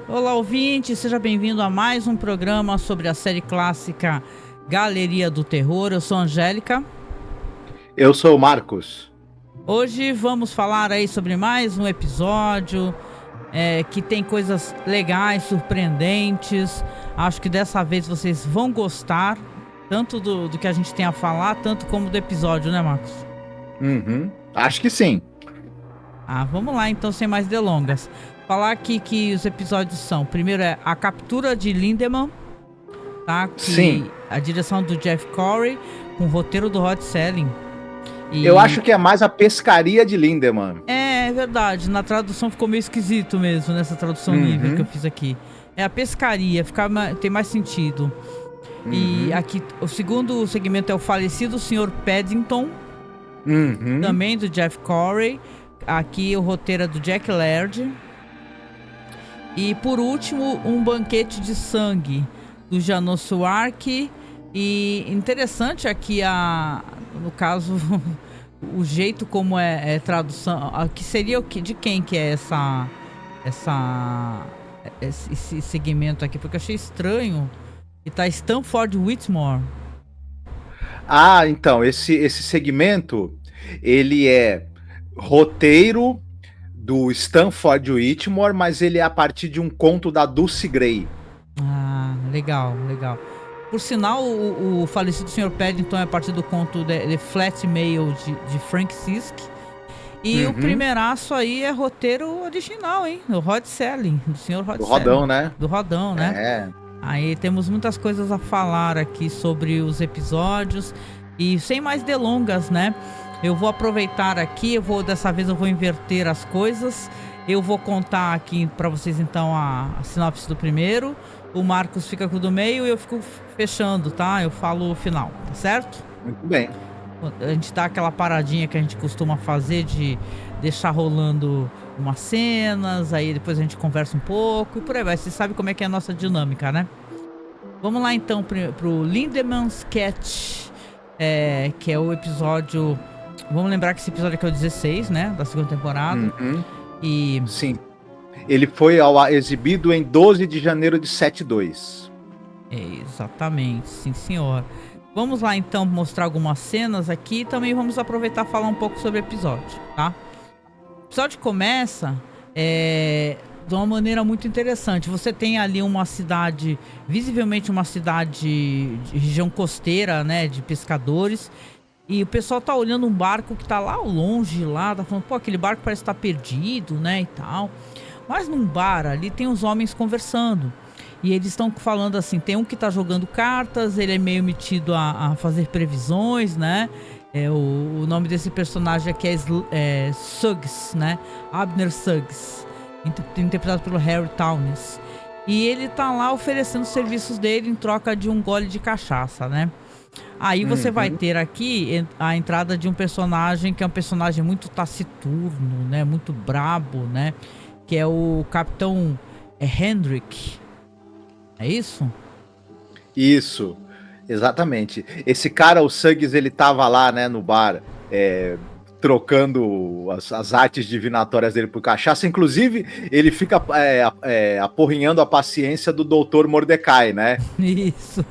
Olá, ouvinte, seja bem-vindo a mais um programa sobre a série clássica Galeria do Terror. Eu sou a Angélica. Eu sou o Marcos. Hoje vamos falar aí sobre mais um episódio que tem coisas legais, surpreendentes. Acho que dessa vez vocês vão gostar tanto do que a gente tem a falar, tanto como do episódio, né, Marcos? Uhum. Acho que sim. Vamos lá então, sem mais delongas. Falar aqui que os episódios são: primeiro é a captura de Lindemann, tá? Sim. Que a direção do Jeff Corey, com o roteiro do Rod Serling. Eu acho que é mais a pescaria de Lindemann. É verdade, na tradução ficou meio esquisito mesmo, nessa tradução livre que eu fiz aqui. É a pescaria, tem mais sentido. E aqui, o segundo segmento é o falecido Sr. Paddington, também do Jeff Corey. Aqui o roteiro é do Jack Laird. E por último, um banquete de sangue do Janos Suark. E interessante aqui no caso o jeito como é tradução, que seria o que, de quem que é esse segmento aqui, porque eu achei estranho. E tá Stanford Whitmore. Então, esse segmento, ele é roteiro do Stanford Whitmore, mas ele é a partir de um conto da Dulce Gray. Legal. Por sinal, o falecido Sr. Paddington é a partir do conto The Flat Mail de Frank Sisk. E o primeiraço aí é roteiro original, hein? Do Rod Serling, do Sr. Rod Serling. Do Rodão, né? Do Rodão, né? É. Aí temos muitas coisas a falar aqui sobre os episódios. E sem mais delongas, né? Eu vou aproveitar aqui, dessa vez eu vou inverter as coisas. Eu vou contar aqui pra vocês então a sinopse do primeiro. O Marcos fica com o do meio e eu fico fechando, tá? Eu falo o final, tá certo? Muito bem. A gente dá aquela paradinha que a gente costuma fazer de deixar rolando umas cenas, aí depois a gente conversa um pouco e por aí vai. Você sabe como é que é a nossa dinâmica, né? Vamos lá então pro Lindemann's Catch, que é o episódio... Vamos lembrar que esse episódio aqui é o 16, né? Da segunda temporada. E... Sim. Ele foi exibido em 12 de janeiro de 72. Exatamente, sim senhor. Vamos lá então mostrar algumas cenas aqui e também vamos aproveitar e falar um pouco sobre o episódio, tá? O episódio começa de uma maneira muito interessante. Você tem ali uma cidade, visivelmente uma cidade de região costeira, né, de pescadores. E o pessoal tá olhando um barco que tá lá ao longe, tá falando, pô, aquele barco parece estar perdido, né, e tal. Mas num bar ali tem uns homens conversando. E eles estão falando assim, tem um que tá jogando cartas, ele é meio metido a fazer previsões, né? O nome desse personagem aqui é Suggs, né? Abner Suggs, interpretado pelo Harry Townes. E ele tá lá oferecendo os serviços dele em troca de um gole de cachaça, né? Aí você vai ter aqui a entrada de um personagem que é um personagem muito taciturno, né? Muito brabo, né? Que é o Capitão Hendrick. É isso? Isso, exatamente. Esse cara, o Suggs, ele tava lá, né, no bar, trocando as artes divinatórias dele por cachaça. Inclusive, ele fica aporrinhando a paciência do Dr. Mordecai, né? Isso.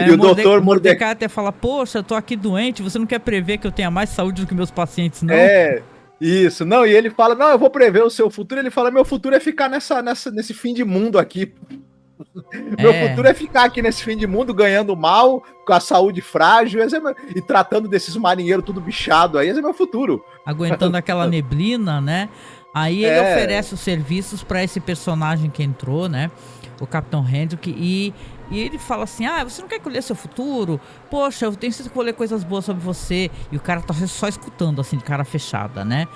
E o Dr. Mordecai até fala, poxa, eu tô aqui doente, você não quer prever que eu tenha mais saúde do que meus pacientes, não? Isso. Não, e ele fala, não, eu vou prever o seu futuro. Ele fala, meu futuro é ficar nesse fim de mundo aqui. Meu futuro é ficar aqui nesse fim de mundo, ganhando mal, com a saúde frágil, e tratando desses marinheiros tudo bichado aí, esse é meu futuro. Aguentando aquela neblina, né? Aí ele oferece os serviços pra esse personagem que entrou, né? O Capitão Hendrick, e ele fala assim, você não quer colher seu futuro? Poxa, eu tenho certeza que vou ler coisas boas sobre você. E o cara tá só escutando, assim, de cara fechada, né?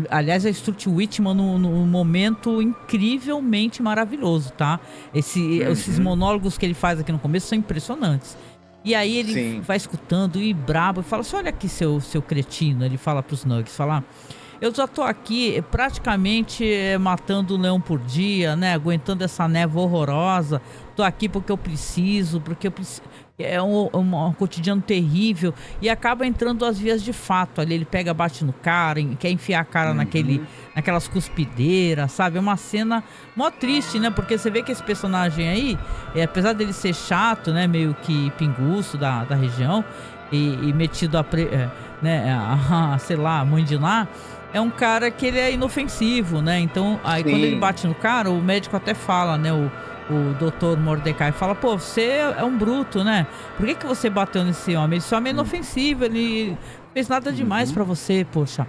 Aliás, é Stuart Whitman num momento incrivelmente maravilhoso, tá? Esses monólogos que ele faz aqui no começo são impressionantes. E aí ele vai escutando e brabo, e fala assim, olha aqui seu cretino. Ele fala pros Nuggets, fala... Eu já tô aqui praticamente matando um leão por dia, né? Aguentando essa névoa horrorosa. Tô aqui porque eu preciso é um cotidiano terrível, e acaba entrando às vias de fato ali. Ele pega, bate no cara, quer enfiar a cara naquelas cuspideiras, sabe? É uma cena mó triste, né? Porque você vê que esse personagem aí, apesar dele ser chato, né? Meio que pinguço da região e metido sei lá, mãe de Ná, é um cara que ele é inofensivo, né? Então, aí quando ele bate no cara, o médico até fala, né? O Dr. Mordecai fala, pô, você é um bruto, né? Por que você bateu nesse homem? Esse homem é inofensivo, ele não fez nada demais pra você, poxa.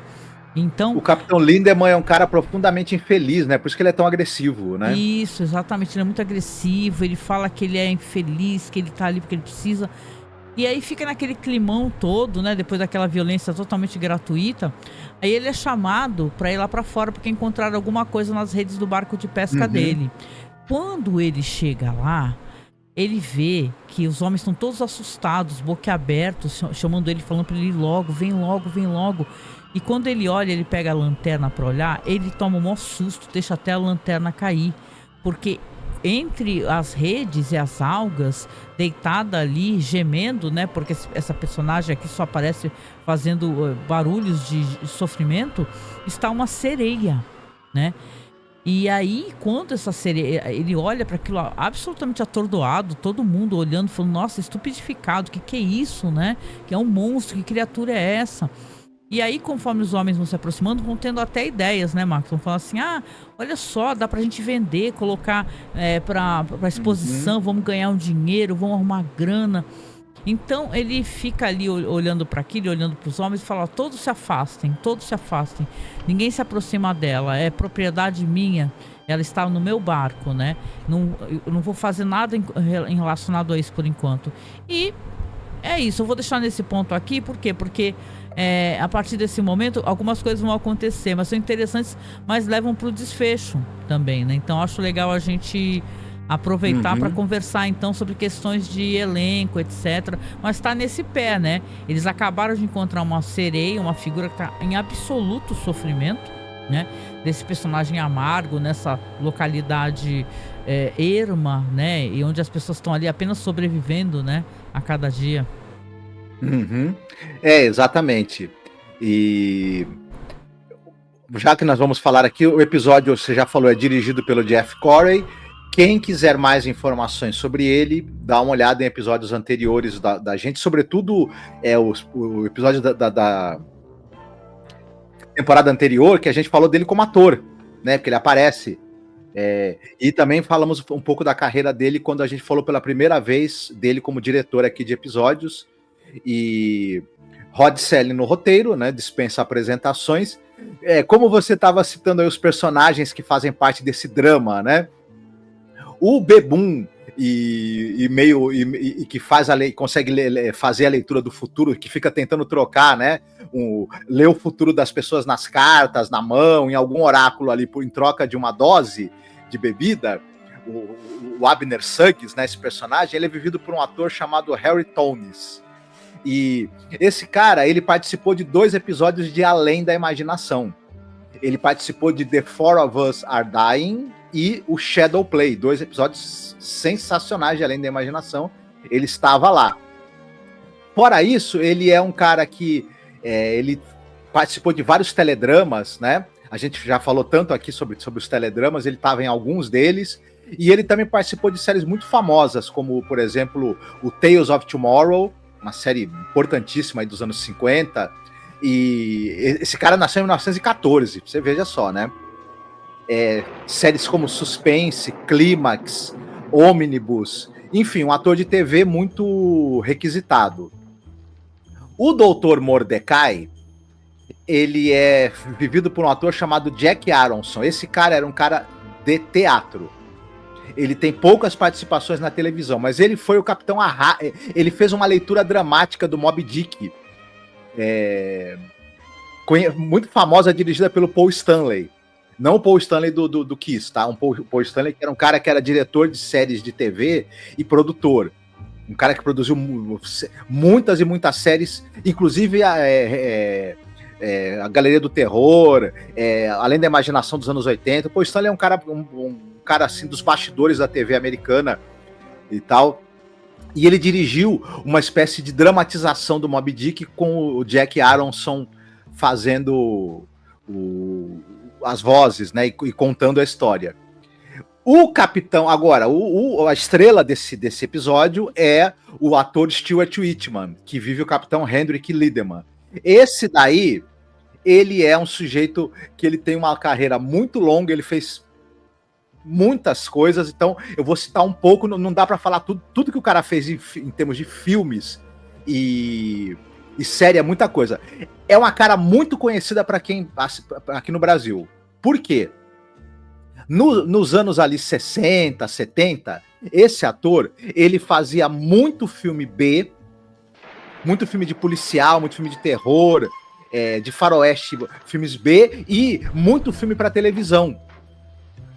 Então... O Capitão Lindemann é um cara profundamente infeliz, né? Por isso que ele é tão agressivo, né? Isso, exatamente. Ele é muito agressivo, ele fala que ele é infeliz, que ele tá ali porque ele precisa... E aí fica naquele climão todo, né? Depois daquela violência totalmente gratuita. Aí ele é chamado pra ir lá pra fora porque encontraram alguma coisa nas redes do barco de pesca dele. Quando ele chega lá, ele vê que os homens estão todos assustados, boquiabertos, chamando ele, falando pra ele ir logo, vem logo, vem logo. E quando ele olha, ele pega a lanterna pra olhar, ele toma um maior susto, deixa até a lanterna cair. Porque entre as redes e as algas, deitada ali, gemendo, né? Porque essa personagem aqui só aparece fazendo barulhos de sofrimento, está uma sereia, né? E aí, quando essa sereia, ele olha para aquilo absolutamente atordoado, todo mundo olhando, falando, nossa, estupidificado, que é isso, né? Que é um monstro, que criatura é essa? E aí, conforme os homens vão se aproximando, vão tendo até ideias, né, Marcos? Vão falar assim, olha só, dá pra gente vender, colocar pra exposição, vamos ganhar um dinheiro, vamos arrumar grana. Então, ele fica ali olhando para aquilo, olhando para os homens e fala, todos se afastem, ninguém se aproxima dela, é propriedade minha, ela está no meu barco, né? Eu não vou fazer nada em relacionado a isso por enquanto. E é isso, eu vou deixar nesse ponto aqui, por quê? Porque a partir desse momento, algumas coisas vão acontecer, mas são interessantes, mas levam para o desfecho também, né? Então, acho legal a gente aproveitar para conversar, então, sobre questões de elenco, etc. Mas tá nesse pé, né? Eles acabaram de encontrar uma sereia, uma figura que tá em absoluto sofrimento, né? Desse personagem amargo, nessa localidade erma, né? E onde as pessoas estão ali apenas sobrevivendo, né? A cada dia. Exatamente. E já que nós vamos falar aqui, o episódio, você já falou, é dirigido pelo Jeff Corey. Quem quiser mais informações sobre ele, dá uma olhada em episódios anteriores da gente, sobretudo o episódio da temporada anterior, que a gente falou dele como ator, né? Porque ele aparece. E também falamos um pouco da carreira dele quando a gente falou pela primeira vez dele como diretor aqui de episódios. E Rod Selling no roteiro, né? Dispensa apresentações. Como você estava citando aí os personagens que fazem parte desse drama, né? O Bebum e que faz consegue fazer a leitura do futuro, que fica tentando trocar, né? Ler o futuro das pessoas nas cartas, na mão, em algum oráculo ali em troca de uma dose de bebida. O Abner Suggs, né? Esse personagem, ele é vivido por um ator chamado Harry Tones. E esse cara, ele participou de 2 episódios de Além da Imaginação. Ele participou de The Four of Us Are Dying e o Shadow Play, 2 episódios sensacionais de Além da Imaginação. Ele estava lá. Fora isso, ele é um cara que ele participou de vários teledramas, né? A gente já falou tanto aqui sobre os teledramas, ele estava em alguns deles. E ele também participou de séries muito famosas, como, por exemplo, o Tales of Tomorrow, uma série importantíssima aí dos anos 50. E esse cara nasceu em 1914, você veja só, né? Séries como Suspense, Clímax, Omnibus, enfim, um ator de TV muito requisitado. O Dr. Mordecai, ele é vivido por um ator chamado Jack Aronson. Esse cara era um cara de teatro. Ele tem poucas participações na televisão, mas ele foi o Capitão Ahab. Ele fez uma leitura dramática do Moby Dick, muito famosa, dirigida pelo Paul Stanley. Não o Paul Stanley do Kiss, tá? Paul Stanley, que era um cara que era diretor de séries de TV e produtor. Um cara que produziu muitas e muitas séries, inclusive a Galeria do Terror, Além da Imaginação dos anos 80. Paul Stanley é um cara assim dos bastidores da TV americana e tal. E ele dirigiu uma espécie de dramatização do Moby Dick com o Jack Aronson fazendo as vozes, né, e contando a história. O capitão, agora, a estrela desse episódio é o ator Stuart Whitman, que vive o capitão Hendrik Liedemann. Esse daí, ele é um sujeito que ele tem uma carreira muito longa, ele fez muitas coisas, então eu vou citar um pouco, não dá para falar tudo que o cara fez em termos de filmes e série, é muita coisa. É uma cara muito conhecida para quem aqui no Brasil. Por quê? Nos anos ali 60, 70, esse ator, ele fazia muito filme B, muito filme de policial, muito filme de terror, de faroeste, filmes B e muito filme para televisão.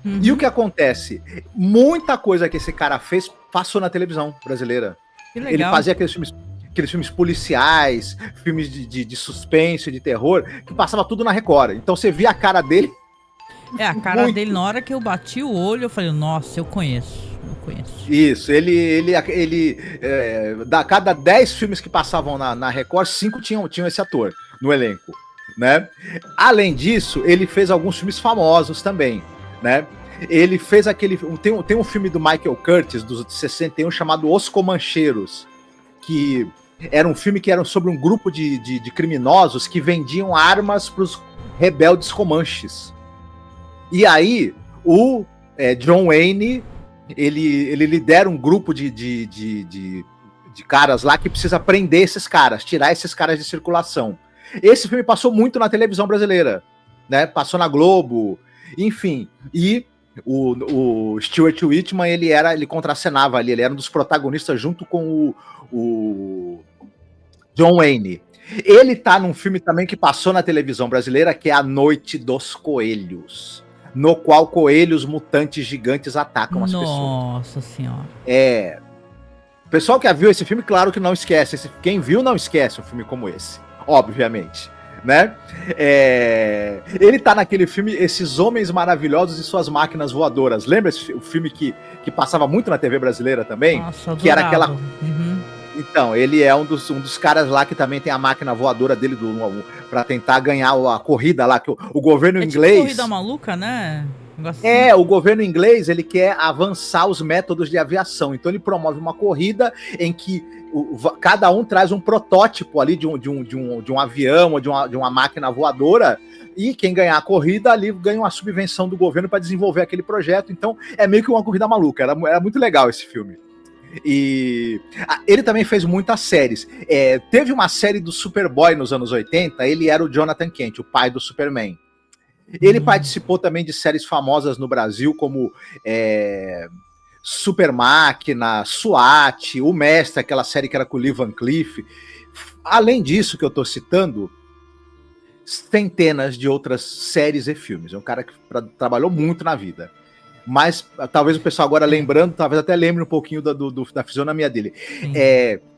Uhum. E o que acontece? Muita coisa que esse cara fez passou na televisão brasileira. Que legal. Ele fazia aqueles filmes policiais, filmes de suspense, de terror, que passava tudo na Record. Então você via a cara dele. A cara dele, na hora que eu bati o olho, eu falei, nossa, eu conheço. Isso, cada 10 filmes que passavam na Record, 5 tinham esse ator no elenco, né? Além disso, ele fez alguns filmes famosos também, né? Ele fez tem um filme do Michael Curtis, de 61, chamado Os Comancheiros, que era um filme que era sobre um grupo de criminosos que vendiam armas para os rebeldes comanches. E aí, o John Wayne, ele lidera um grupo de caras lá que precisa prender esses caras, tirar esses caras de circulação. Esse filme passou muito na televisão brasileira, né? Passou na Globo, enfim. E o Stuart Whitman, ele contracenava ali, ele era um dos protagonistas junto com o John Wayne. Ele tá num filme também que passou na televisão brasileira, que é A Noite dos Coelhos, no qual coelhos mutantes gigantes atacam as pessoas. Nossa senhora. O pessoal que viu esse filme, claro que não esquece. Quem viu não esquece um filme como esse, obviamente, né? Ele tá naquele filme Esses Homens Maravilhosos e Suas Máquinas Voadoras. Lembra o filme que passava muito na TV brasileira também? Nossa, que era aquela... Uhum. Então, ele é um dos caras lá que também tem a máquina voadora dele para tentar ganhar a corrida lá, que o governo inglês... Tipo corrida maluca, né? O governo inglês, ele quer avançar os métodos de aviação, então ele promove uma corrida em que cada um traz um protótipo ali de um avião ou de uma máquina voadora, e quem ganhar a corrida ali ganha uma subvenção do governo para desenvolver aquele projeto. Então é meio que uma corrida maluca, era muito legal esse filme. E ele também fez muitas séries. Teve uma série do Superboy nos anos 80, ele era o Jonathan Kent, o pai do Superman. Ele participou também de séries famosas no Brasil, como Super Máquina, SWAT, O Mestre, aquela série que era com o Lee Van Cleef. Além disso que eu tô citando, centenas de outras séries e filmes. É um cara que trabalhou muito na vida. Mas talvez o pessoal agora lembrando, talvez até lembre um pouquinho da fisionomia dele.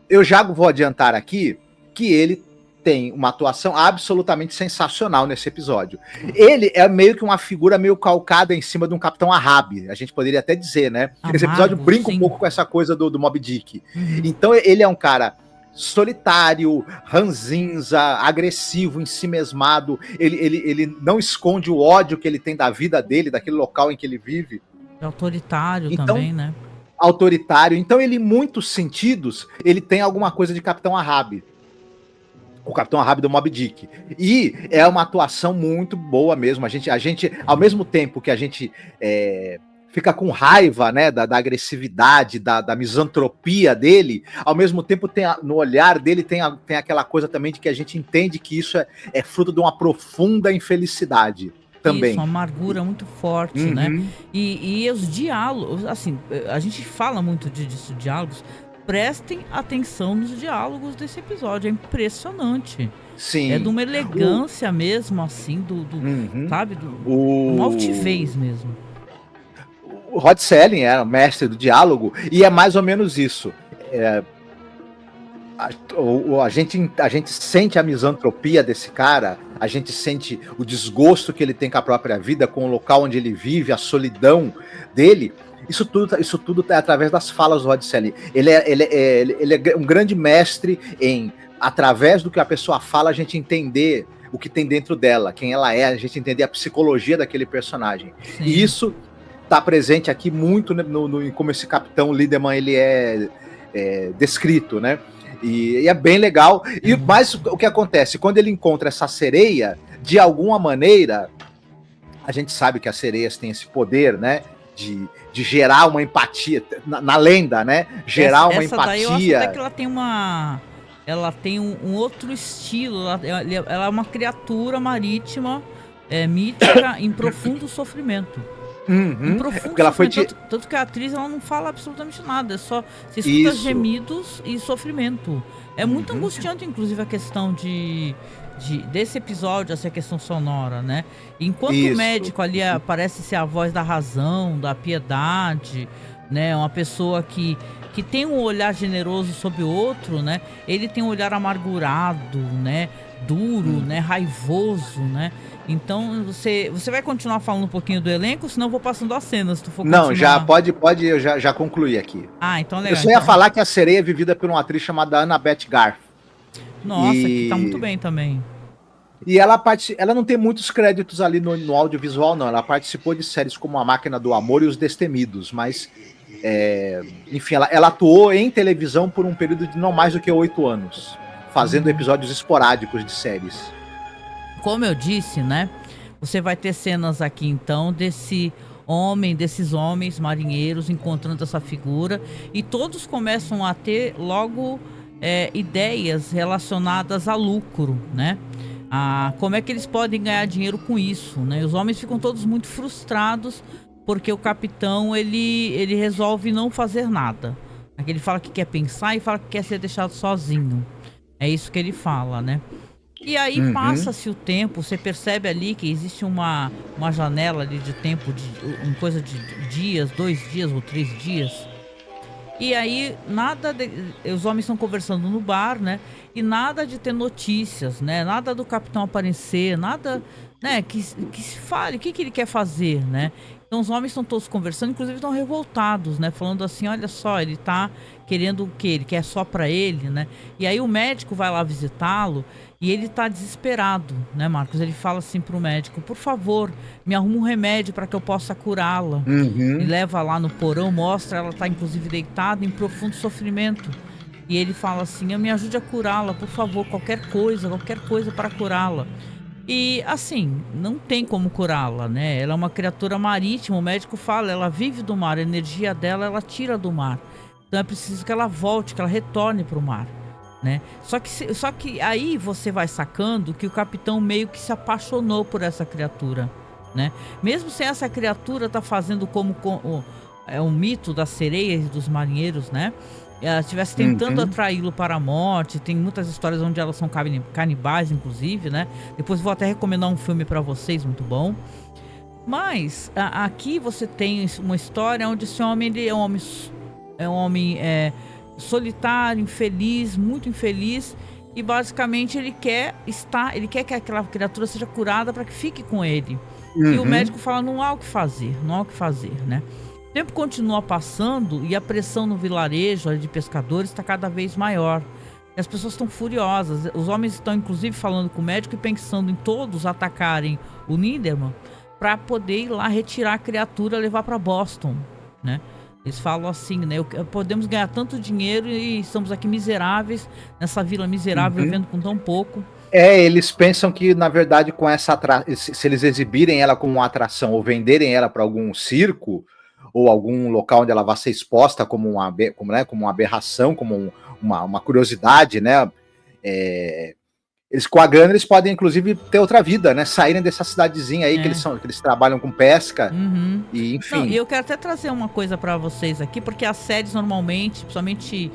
Eu já vou adiantar aqui que ele tem uma atuação absolutamente sensacional nesse episódio. Ele é meio que uma figura meio calcada em cima de um Capitão Ahab, a gente poderia até dizer, né? Esse episódio brinca um pouco com essa coisa do Moby Dick. Então ele é um cara solitário, ranzinza, agressivo, ensimesmado. Ele não esconde o ódio que ele tem da vida dele, daquele local em que ele vive. É autoritário também, né? Autoritário. Então ele, em muitos sentidos, ele tem alguma coisa de Capitão Ahab. O Capitão Ahab do Moby Dick. E é uma atuação muito boa mesmo. A gente ao mesmo tempo que a gente fica com raiva, né, da agressividade, da misantropia dele, ao mesmo tempo no olhar dele tem aquela coisa também de que a gente entende que isso é fruto de uma profunda infelicidade também. Isso, uma amargura muito forte, né? E os diálogos, assim, a gente fala muito disso, diálogos. Prestem atenção nos diálogos desse episódio, é impressionante. Sim. É de uma elegância mesmo, assim, sabe? Uma altivez mesmo. O Rod Serling era o mestre do diálogo, e é mais ou menos isso. A gente sente a misantropia desse cara, a gente sente o desgosto que ele tem com a própria vida, com o local onde ele vive, a solidão dele. Isso tudo é através das falas do Rod Serling. Ele é um grande mestre em, através do que a pessoa fala, a gente entender o que tem dentro dela, quem ela é, a gente entender a psicologia daquele personagem. Sim. E isso está presente aqui muito como esse Capitão Lindemann ele é descrito, né? E é bem legal. Mas o que acontece? Quando ele encontra essa sereia, de alguma maneira, a gente sabe que as sereias têm esse poder, né? De gerar uma empatia, na lenda, né? Gerar uma empatia. Daí eu acho até que ela tem ela tem um outro estilo, ela é uma criatura marítima, mítica, em profundo sofrimento. Em profundo porque ela sofrimento, tanto que a atriz ela não fala absolutamente nada, você escuta gemidos e sofrimento. É muito angustiante, inclusive, a questão desse episódio, essa questão sonora, né? Enquanto o médico ali parece ser a voz da razão, da piedade, né? Uma pessoa que tem um olhar generoso sobre o outro, né? Ele tem um olhar amargurado, né? Duro, né? Raivoso, né? Então, você vai continuar falando um pouquinho do elenco, senão eu vou passando as cenas, se tu for continuar. Não, já pode, eu já concluí aqui. Ah, então legal. Eu só ia falar que a sereia é vivida por uma atriz chamada Annabeth Garth. Nossa, que tá muito bem também. E ela não tem muitos créditos ali no audiovisual, não. Ela participou de séries como A Máquina do Amor e Os Destemidos, mas enfim, ela atuou em televisão por um período de não mais do que 8 anos, fazendo episódios esporádicos de séries. Como eu disse, né? Você vai ter cenas aqui, então, desses homens marinheiros encontrando essa figura, e todos começam a ter logo ideias relacionadas a lucro, né? Como é que eles podem ganhar dinheiro com isso, né? Os homens ficam todos muito frustrados porque o capitão ele resolve não fazer nada. Ele fala que quer pensar e fala que quer ser deixado sozinho. É isso que ele fala, né? E aí passa-se o tempo, você percebe ali que existe uma janela ali de tempo, uma coisa de dias, 2 dias ou 3 dias. E aí os homens estão conversando no bar, né? E nada de ter notícias, né? Nada do capitão aparecer, nada, né? Que se fale, o que ele quer fazer, né? Então os homens estão todos conversando, inclusive estão revoltados, né? Falando assim, olha só, ele tá querendo o quê? Ele quer só pra ele, né? E aí o médico vai lá visitá-lo e ele tá desesperado, né, Marcos? Ele fala assim pro médico, por favor, me arruma um remédio para que eu possa curá-la. E leva lá no porão, mostra, ela tá inclusive deitada em profundo sofrimento. E ele fala assim, me ajude a curá-la, por favor, qualquer coisa para curá-la. E assim, não tem como curá-la, né? Ela é uma criatura marítima, o médico fala, ela vive do mar, a energia dela ela tira do mar. Então é preciso que ela volte, que ela retorne para o mar, né? Só que aí você vai sacando que o capitão meio que se apaixonou por essa criatura, né? Mesmo sem essa criatura tá fazendo como um mito das sereias e dos marinheiros, né? Ela estivesse tentando atraí-lo para a morte. Tem muitas histórias onde elas são canibais, inclusive, né? Depois vou até recomendar um filme para vocês, muito bom. Mas aqui você tem uma história onde esse homem ele é um homem solitário, infeliz, muito infeliz. E basicamente ele quer que aquela criatura seja curada para que fique com ele. E o médico fala, não há o que fazer, né? O tempo continua passando e a pressão no vilarejo de pescadores está cada vez maior. E as pessoas estão furiosas. Os homens estão inclusive falando com o médico e pensando em todos atacarem o Lindemann para poder ir lá retirar a criatura e levar para Boston, né? Eles falam assim, né? Podemos ganhar tanto dinheiro e estamos aqui miseráveis, nessa vila miserável, vivendo com tão pouco. Eles pensam que, na verdade, com essa se eles exibirem ela como uma atração ou venderem ela para algum circo ou algum local onde ela vai ser exposta como uma aberração, como uma curiosidade, né? Eles, com a grana, eles podem, inclusive, ter outra vida, né? Saírem dessa cidadezinha aí que eles trabalham com pesca. E, enfim. Não, e eu quero até trazer uma coisa para vocês aqui, porque as séries normalmente, principalmente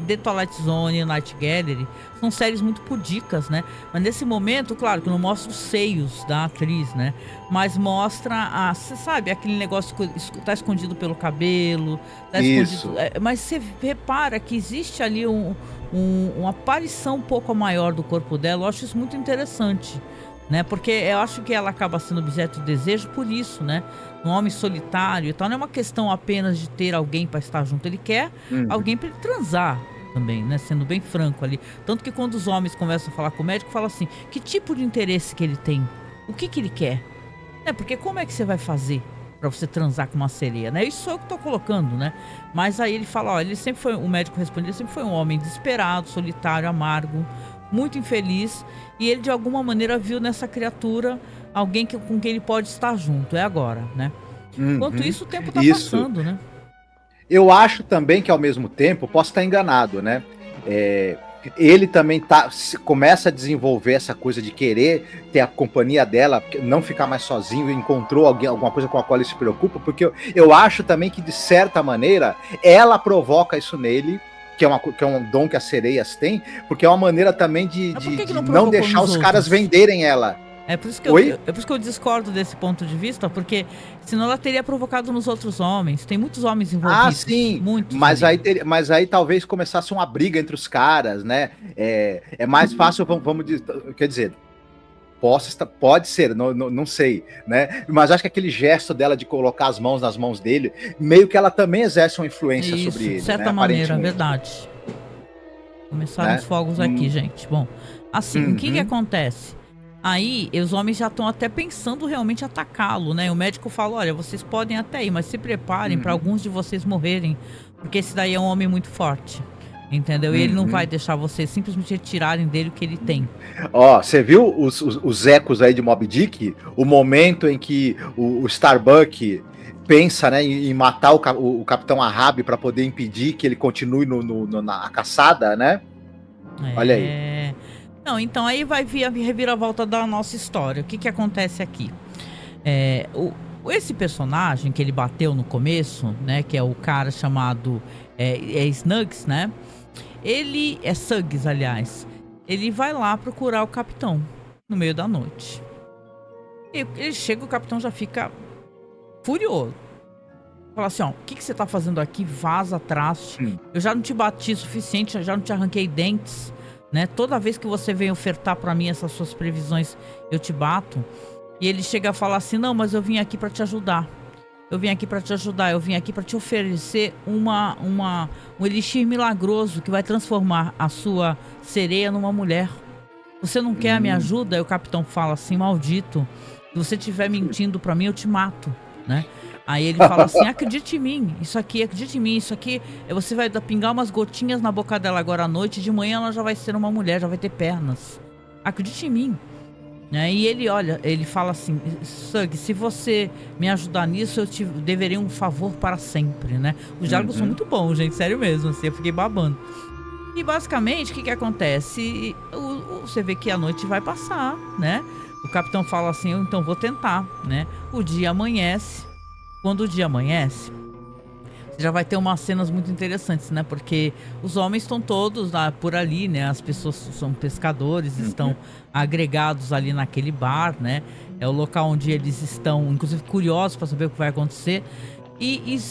The Twilight Zone e Night Gallery, são séries muito pudicas, né? Mas nesse momento, claro, que não mostra os seios da atriz, né? Mas mostra, você sabe, aquele negócio que tá escondido pelo cabelo, tá escondido. Mas você repara que existe ali uma aparição um pouco maior do corpo dela. Eu acho isso muito interessante, né? Porque eu acho que ela acaba sendo objeto de desejo por isso, né? Um homem solitário e tal, não é uma questão apenas de ter alguém para estar junto, ele quer alguém para ele transar também, né? Sendo bem franco ali. Tanto que quando os homens começam a falar com o médico, fala assim, que tipo de interesse que ele tem? O que ele quer? Porque como é que você vai fazer pra você transar com uma sereia, né? Isso é o que eu tô colocando, né? Mas aí ele fala, ó, ele sempre foi, o médico respondeu, ele sempre foi um homem desesperado, solitário, amargo, muito infeliz, e ele de alguma maneira viu nessa criatura alguém com quem ele pode estar junto, é agora, né? Enquanto isso, o tempo tá passando, né? Eu acho também que ao mesmo tempo, posso estar enganado, né? Ele também começa a desenvolver essa coisa de querer ter a companhia dela, não ficar mais sozinho, encontrou alguma coisa com a qual ele se preocupa, porque eu acho também que, de certa maneira, ela provoca isso nele, que é um dom que as sereias têm, porque é uma maneira também de não deixar os caras venderem ela. É por isso que eu discordo desse ponto de vista, porque senão ela teria provocado nos outros homens. Tem muitos homens envolvidos. Ah, sim. Muitos mas aí talvez começasse uma briga entre os caras, né? É mais fácil, vamos dizer, quer dizer, pode ser, não sei, né? Mas acho que aquele gesto dela de colocar as mãos nas mãos dele, meio que ela também exerce uma influência sobre ele. De certa maneira, verdade. Começaram os fogos aqui, gente. Bom, assim, o que acontece? Aí, os homens já estão até pensando realmente em atacá-lo, né? O médico fala, olha, vocês podem até ir, mas se preparem para alguns de vocês morrerem, porque esse daí é um homem muito forte, entendeu? E ele não vai deixar vocês simplesmente retirarem dele o que ele tem. Ó, você viu os ecos aí de Moby Dick? O momento em que o Starbuck pensa, né, em matar o Capitão Ahab para poder impedir que ele continue na caçada, né? Olha aí. Não, então aí vai vir a reviravolta da nossa história. O que acontece aqui? Esse personagem que ele bateu no começo, né? Que é o cara chamado Snugs, né? Ele é Suggs, aliás. Ele vai lá procurar o capitão no meio da noite. Ele chega, o capitão já fica furioso. Fala assim, ó, o que você tá fazendo aqui? Vaza atrás. Eu já não te bati o suficiente, já não te arranquei dentes. Né? Toda vez que você vem ofertar pra mim essas suas previsões, eu te bato. E ele chega a falar assim, não, mas eu vim aqui pra te ajudar. Eu vim aqui pra te ajudar, eu vim aqui pra te oferecer um elixir milagroso que vai transformar a sua sereia numa mulher. Você não quer a minha ajuda? Aí o capitão fala assim, maldito, se você estiver mentindo pra mim, eu te mato, né? Aí ele fala assim, acredite em mim, acredite em mim, isso aqui, você vai pingar umas gotinhas na boca dela agora à noite, de manhã ela já vai ser uma mulher, já vai ter pernas. Acredite em mim. E ele fala assim, Suggs, se você me ajudar nisso, eu te deverei um favor para sempre, né? Os diálogos são muito bons, gente, sério mesmo, assim, eu fiquei babando. E basicamente, o que acontece? Você vê que a noite vai passar, né? O capitão fala assim, então vou tentar, né? O dia amanhece. Quando o dia amanhece, você já vai ter umas cenas muito interessantes, né? Porque os homens estão todos lá por ali, né? As pessoas são pescadores, estão agregados ali naquele bar, né? É o local onde eles estão, inclusive, curiosos para saber o que vai acontecer. E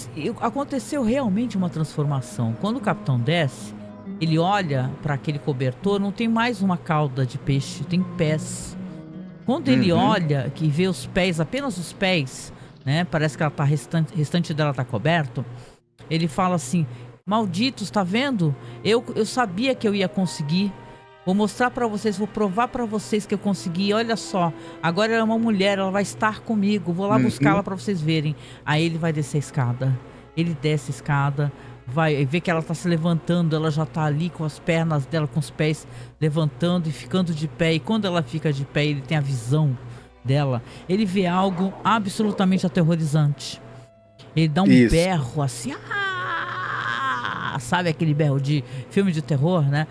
aconteceu realmente uma transformação. Quando o capitão desce, ele olha para aquele cobertor, não tem mais uma cauda de peixe, tem pés. Quando ele olha, que vê os pés, apenas os pés, né? Parece que ela tá restante dela tá coberto. Ele fala assim, malditos, tá vendo? Eu sabia que eu ia conseguir. Vou mostrar pra vocês, vou provar pra vocês que eu consegui. Olha só, agora ela é uma mulher, ela vai estar comigo. Vou lá buscá-la pra vocês verem. Aí ele vai descer a escada. Ele desce a escada, vai ver que ela tá se levantando. Ela já tá ali com as pernas dela, com os pés levantando e ficando de pé. E quando ela fica de pé, ele tem a visão dela, ele vê algo absolutamente aterrorizante. Ele dá um berro assim, sabe aquele berro de filme de terror, né?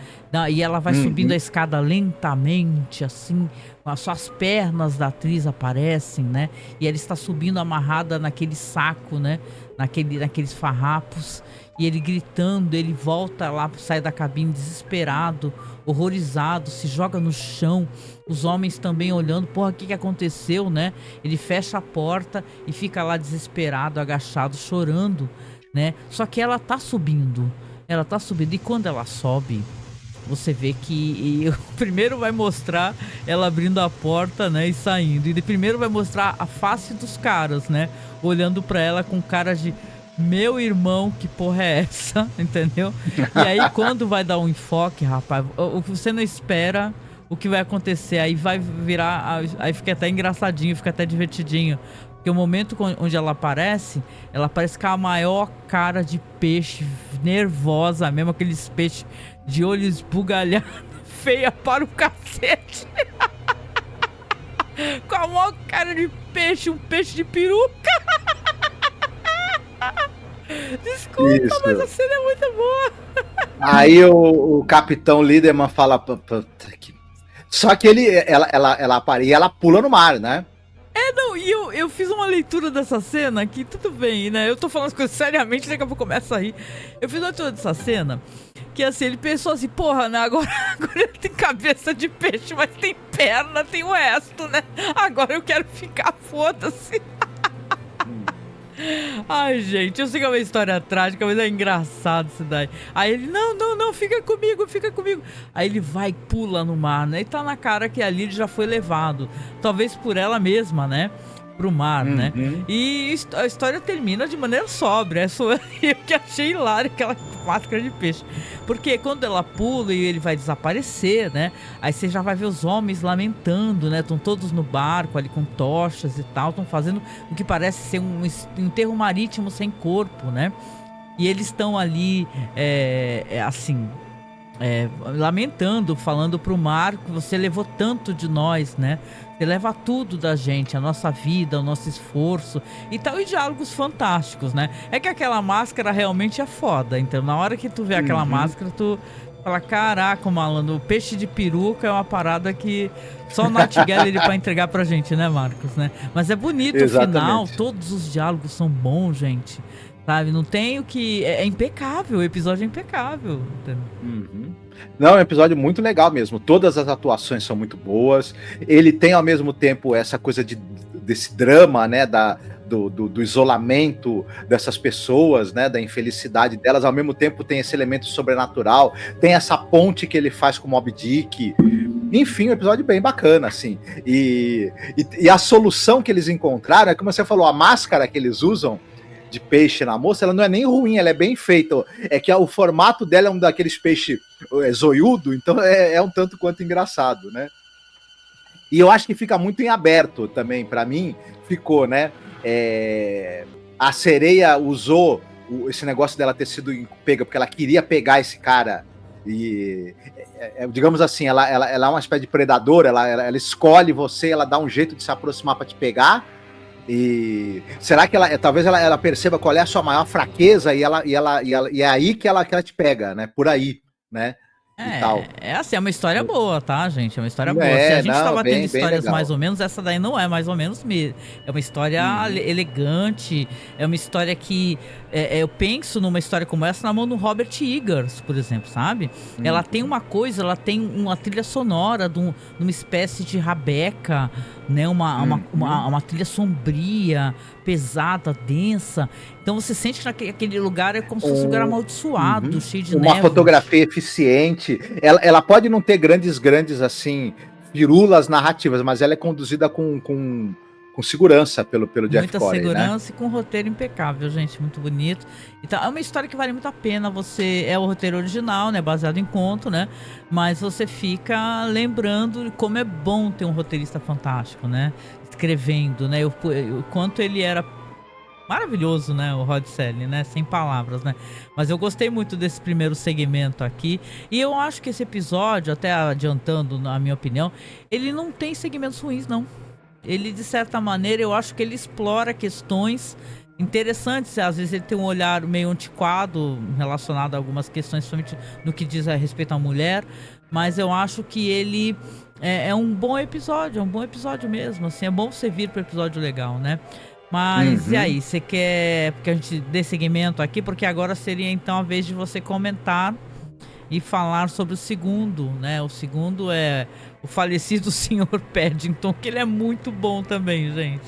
E ela vai subindo a escada lentamente, assim, só as pernas da atriz aparecem, né? E ela está subindo amarrada naquele saco, né? Naqueles farrapos. E ele gritando, ele volta lá, sai da cabine desesperado, horrorizado, se joga no chão. Os homens também olhando, porra, o que aconteceu, né? Ele fecha a porta e fica lá desesperado, agachado, chorando, né? Só que ela tá subindo. E quando ela sobe, você vê que primeiro vai mostrar ela abrindo a porta, né, e saindo. E primeiro vai mostrar a face dos caras, né, olhando pra ela com cara de meu irmão, que porra é essa, entendeu? E aí quando vai dar um enfoque, rapaz, o que você não espera, o que vai acontecer, aí vai virar, aí fica até engraçadinho, fica até divertidinho. Porque o momento onde ela aparece com a maior cara de peixe, nervosa mesmo, aqueles peixes de olho esbugalhado, feia para o cacete. Com a maior cara de peixe, um peixe de peruca. Desculpa, Isso. mas a cena é muito boa. Aí o Capitão Lindemann fala... Só que ela pula no mar, né? Não, e eu fiz uma leitura dessa cena aqui, tudo bem, né? Eu tô falando as coisas seriamente, daqui a pouco começa a rir. Eu fiz uma leitura dessa cena, que assim, ele pensou assim, porra, né? Agora ele tem cabeça de peixe, mas tem perna, tem o resto, né? Agora eu quero ficar, foda-se. Ai, gente, eu sei que é uma história trágica, mas é engraçado isso daí. Aí ele, não, fica comigo. Aí ele vai e pula no mar, né? E tá na cara que ali ele já foi levado. Talvez por ela mesma, né? Pro mar, né? E a história termina de maneira sóbria. É só eu que achei hilário aquela máscara de peixe. Porque quando ela pula e ele vai desaparecer, né? Aí você já vai ver os homens lamentando, né? Estão todos no barco ali com tochas e tal. Estão fazendo o que parece ser um enterro marítimo sem corpo, né? E eles estão ali, lamentando, falando pro mar que você levou tanto de nós, né? Você leva tudo da gente, a nossa vida, o nosso esforço e tal, e diálogos fantásticos, né? É que aquela máscara realmente é foda, então na hora que tu vê aquela máscara, tu fala, caraca, malandro, o peixe de peruca é uma parada que só o Nat Gallery pra entregar pra gente, né, Marcos, né? Mas é bonito. Exatamente. O final, todos os diálogos são bons, gente. Sabe, não tem o que... É impecável, o episódio é impecável. Não, é um episódio muito legal mesmo. Todas as atuações são muito boas. Ele tem, ao mesmo tempo, essa coisa desse drama, né, do isolamento dessas pessoas, né, da infelicidade delas. Ao mesmo tempo tem esse elemento sobrenatural. Tem essa ponte que ele faz com o Moby Dick. Enfim, um episódio bem bacana, assim. E a solução que eles encontraram é, como você falou, a máscara que eles usam de peixe na moça, ela não é nem ruim, ela é bem feita. É que o formato dela é um daqueles peixes zoiudo, então é um tanto quanto engraçado, né? E eu acho que fica muito em aberto também, para mim, ficou, né? A sereia usou esse negócio dela ter sido pega, porque ela queria pegar esse cara e... digamos assim, ela é uma espécie de predadora, ela escolhe você, ela dá um jeito de se aproximar para te pegar. E será que talvez ela perceba qual é a sua maior fraqueza e é aí que ela te pega, né? Por aí, né? E tal. É assim, é uma história boa, tá, gente? É uma história boa. Se a gente tava tendo histórias mais ou menos, essa daí não é mais ou menos mesmo. É uma história elegante, é uma história que eu penso numa história como essa na mão do Robert Eggers, por exemplo, sabe? Ela tem uma coisa, ela tem uma trilha sonora de uma espécie de rabeca, né? Uma trilha sombria, pesada, densa. Então você sente que aquele lugar é como se fosse um lugar amaldiçoado, cheio de neve. Uma fotografia eficiente. Ela pode não ter grandes, assim, firulas narrativas, mas ela é conduzida com segurança pelo Jeff Corey, muita segurança, né? E com um roteiro impecável, gente, muito bonito. Então, é uma história que vale muito a pena. É o roteiro original, né, baseado em conto, né? Mas você fica lembrando como é bom ter um roteirista fantástico, né? Escrevendo, né? O quanto ele era maravilhoso, né, o Rod Serling, né, sem palavras, né, mas eu gostei muito desse primeiro segmento aqui, e eu acho que esse episódio, até adiantando na minha opinião, ele não tem segmentos ruins, não. Ele, de certa maneira, eu acho que ele explora questões interessantes. Às vezes ele tem um olhar meio antiquado relacionado a algumas questões, principalmente no que diz a respeito à mulher, mas eu acho que ele é um bom episódio, mesmo, assim, é bom você vir para o episódio legal, né? Mas e aí, você quer que a gente dê seguimento aqui? Porque agora seria então a vez de você comentar e falar sobre o segundo, né? O segundo é o falecido Sr. Paddington, que ele é muito bom também, gente.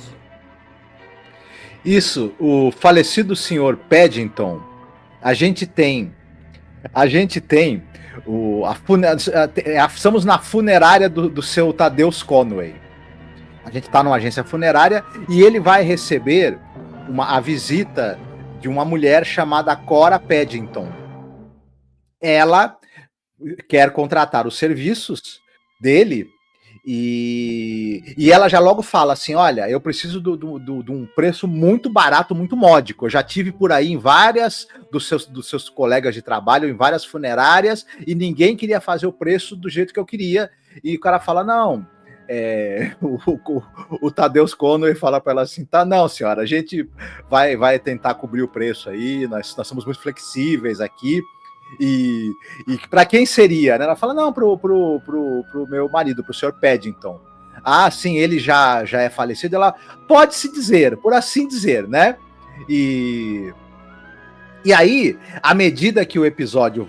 Isso, o falecido Sr. Paddington, a gente tem Estamos na funerária do seu Tadeusz Conway. A gente está numa agência funerária e ele vai receber a visita de uma mulher chamada Cora Paddington. Ela quer contratar os serviços dele e ela já logo fala assim, olha, eu preciso de um preço muito barato, muito módico. Eu já tive por aí em várias dos seus colegas de trabalho, em várias funerárias, e ninguém queria fazer o preço do jeito que eu queria. E o cara fala, não... o Tadeusz Conway fala para ela assim, tá, não senhora, a gente vai tentar cobrir o preço aí, nós somos muito flexíveis aqui, e para quem seria, né? Ela fala, não, pro meu marido, pro senhor Paddington. Ah, sim, ele já é falecido. Ela pode-se dizer, por assim dizer, né? E aí, à medida que o episódio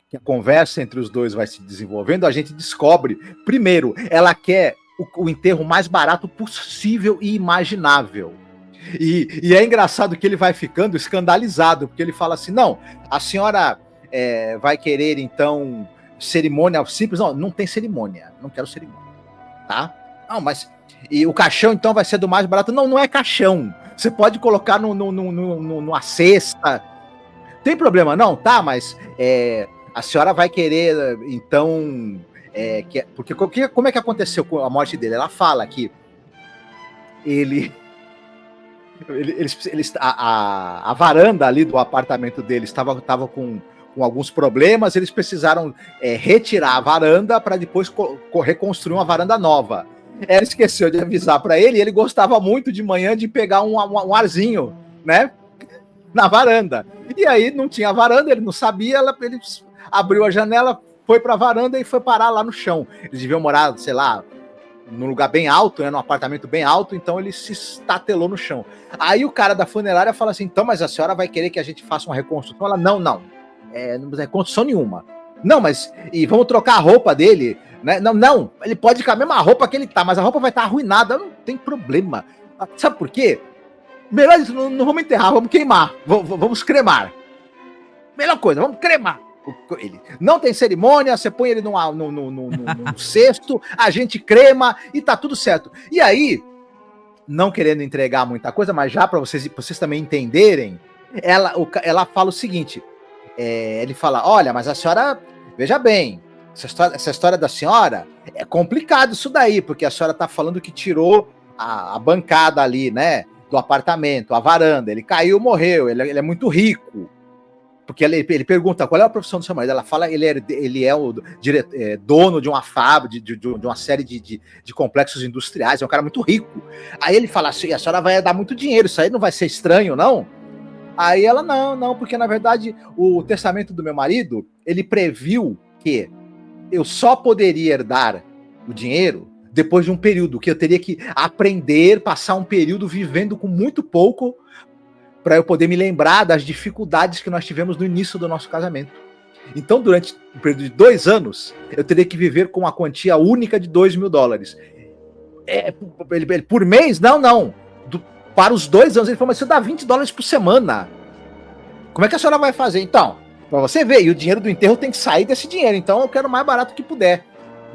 que a conversa entre os dois vai se desenvolvendo, a gente descobre, primeiro, ela quer o enterro mais barato possível e imaginável. E é engraçado que ele vai ficando escandalizado, porque ele fala assim, não, a senhora vai querer, então, cerimônia simples? Não tem cerimônia, não quero cerimônia, tá? Não, mas... E o caixão, então, vai ser do mais barato? Não é caixão. Você pode colocar numa cesta. Tem problema, não? Tá, mas... a senhora vai querer, então... porque como é que aconteceu com a morte dele? Ela fala que a varanda ali do apartamento dele estava com alguns problemas, eles precisaram retirar a varanda para depois reconstruir uma varanda nova. Ela esqueceu de avisar para ele, e ele gostava muito de manhã de pegar um arzinho, né? Na varanda. E aí não tinha varanda, ele não sabia, ele abriu a janela, foi para a varanda e foi parar lá no chão. Eles deviam morar, sei lá, num lugar bem alto, né, num apartamento bem alto, então ele se estatelou no chão. Aí o cara da funerária fala assim, então, mas a senhora vai querer que a gente faça uma reconstrução? Ela, não, não tem reconstrução nenhuma. Não, mas, e vamos trocar a roupa dele, né? Não, ele pode ir com a mesma roupa que ele tá, mas a roupa vai estar arruinada, não tem problema. Sabe por quê? Melhor isso, não vamos enterrar, vamos queimar, vamos cremar. Melhor coisa, vamos cremar. Ele não tem cerimônia, você põe ele num cesto, a gente crema e tá tudo certo. E aí, não querendo entregar muita coisa, mas já para vocês também entenderem, ela fala o seguinte, ele fala, olha, mas a senhora, veja bem, essa história da senhora, é complicado isso daí, porque a senhora tá falando que tirou a bancada ali, né, do apartamento, a varanda, ele caiu, morreu, ele é muito rico. Porque ele pergunta qual é a profissão do seu marido. Ela fala ele é o dono de uma fábrica, de uma série de complexos industriais, é um cara muito rico. Aí ele fala assim, a senhora vai dar muito dinheiro, isso aí não vai ser estranho, não? Aí ela, não, porque na verdade o testamento do meu marido, ele previu que eu só poderia herdar o dinheiro depois de um período, que eu teria que aprender, passar um período vivendo com muito pouco, para eu poder me lembrar das dificuldades que nós tivemos no início do nosso casamento. Então, durante um período de 2 anos, eu teria que viver com uma quantia única de $2.000. Por mês? Não. Para os 2 anos, ele falou, mas isso dá $20 por semana. Como é que a senhora vai fazer? Então, para você ver, e o dinheiro do enterro tem que sair desse dinheiro, então eu quero o mais barato que puder,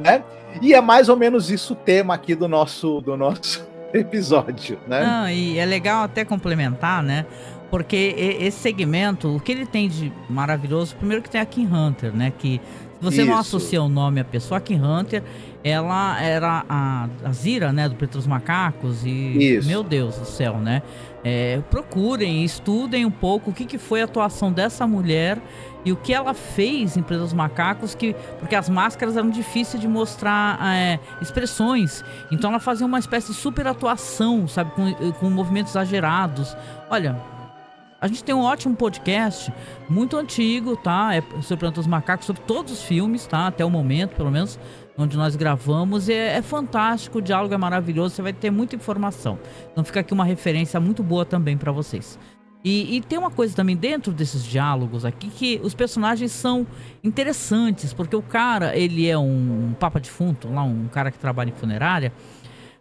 né? E é mais ou menos isso o tema aqui do nosso episódio, né? Não, e é legal até complementar, né? Porque esse segmento, o que ele tem de maravilhoso, primeiro que tem a Kim Hunter, né? Que se você não associa o nome à pessoa, a Kim Hunter, ela era a Zira, né? Do Planeta dos Macacos e... Isso. Meu Deus do céu, né? Procurem, estudem um pouco o que foi a atuação dessa mulher e o que ela fez em Planeta dos Macacos, porque as máscaras eram difíceis de mostrar expressões. Então ela fazia uma espécie de super atuação, sabe? Com movimentos exagerados. Olha, a gente tem um ótimo podcast, muito antigo, tá? Sobre Planeta dos Macacos, sobre todos os filmes, tá? Até o momento, pelo menos, onde nós gravamos. É fantástico, o diálogo é maravilhoso, você vai ter muita informação. Então fica aqui uma referência muito boa também para vocês. E tem uma coisa também dentro desses diálogos aqui, que os personagens são interessantes, porque o cara, ele é um papa defunto, lá um cara que trabalha em funerária,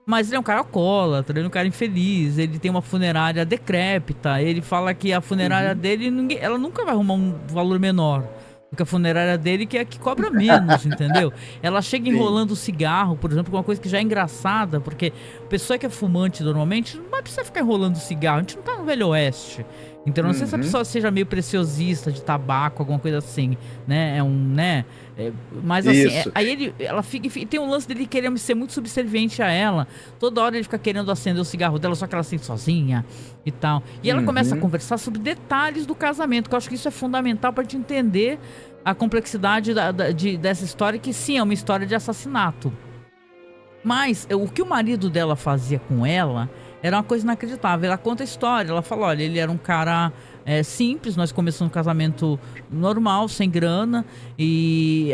mas ele é um cara alcoólatra, ele é um cara infeliz, ele tem uma funerária decrépita, ele fala que a funerária dele, ela nunca vai arrumar um valor menor Porque a funerária dele que é a que cobra menos, entendeu? Ela chega enrolando o cigarro, por exemplo, uma coisa que já é engraçada, porque a pessoa que é fumante normalmente não vai precisar ficar enrolando cigarro, a gente não tá no Velho Oeste. Então, não sei se a pessoa seja meio preciosista de tabaco, alguma coisa assim, né? Mas assim, aí ela fica, tem um lance dele querendo ser muito subserviente a ela. Toda hora ele fica querendo acender o cigarro dela, só que ela sente sozinha e tal. E ela começa a conversar sobre detalhes do casamento, que eu acho que isso é fundamental pra gente entender a complexidade dessa história, que sim, é uma história de assassinato. Mas o que o marido dela fazia com ela era uma coisa inacreditável. Ela conta a história, ela fala, olha, ele era um cara simples, nós começamos um casamento normal, sem grana, e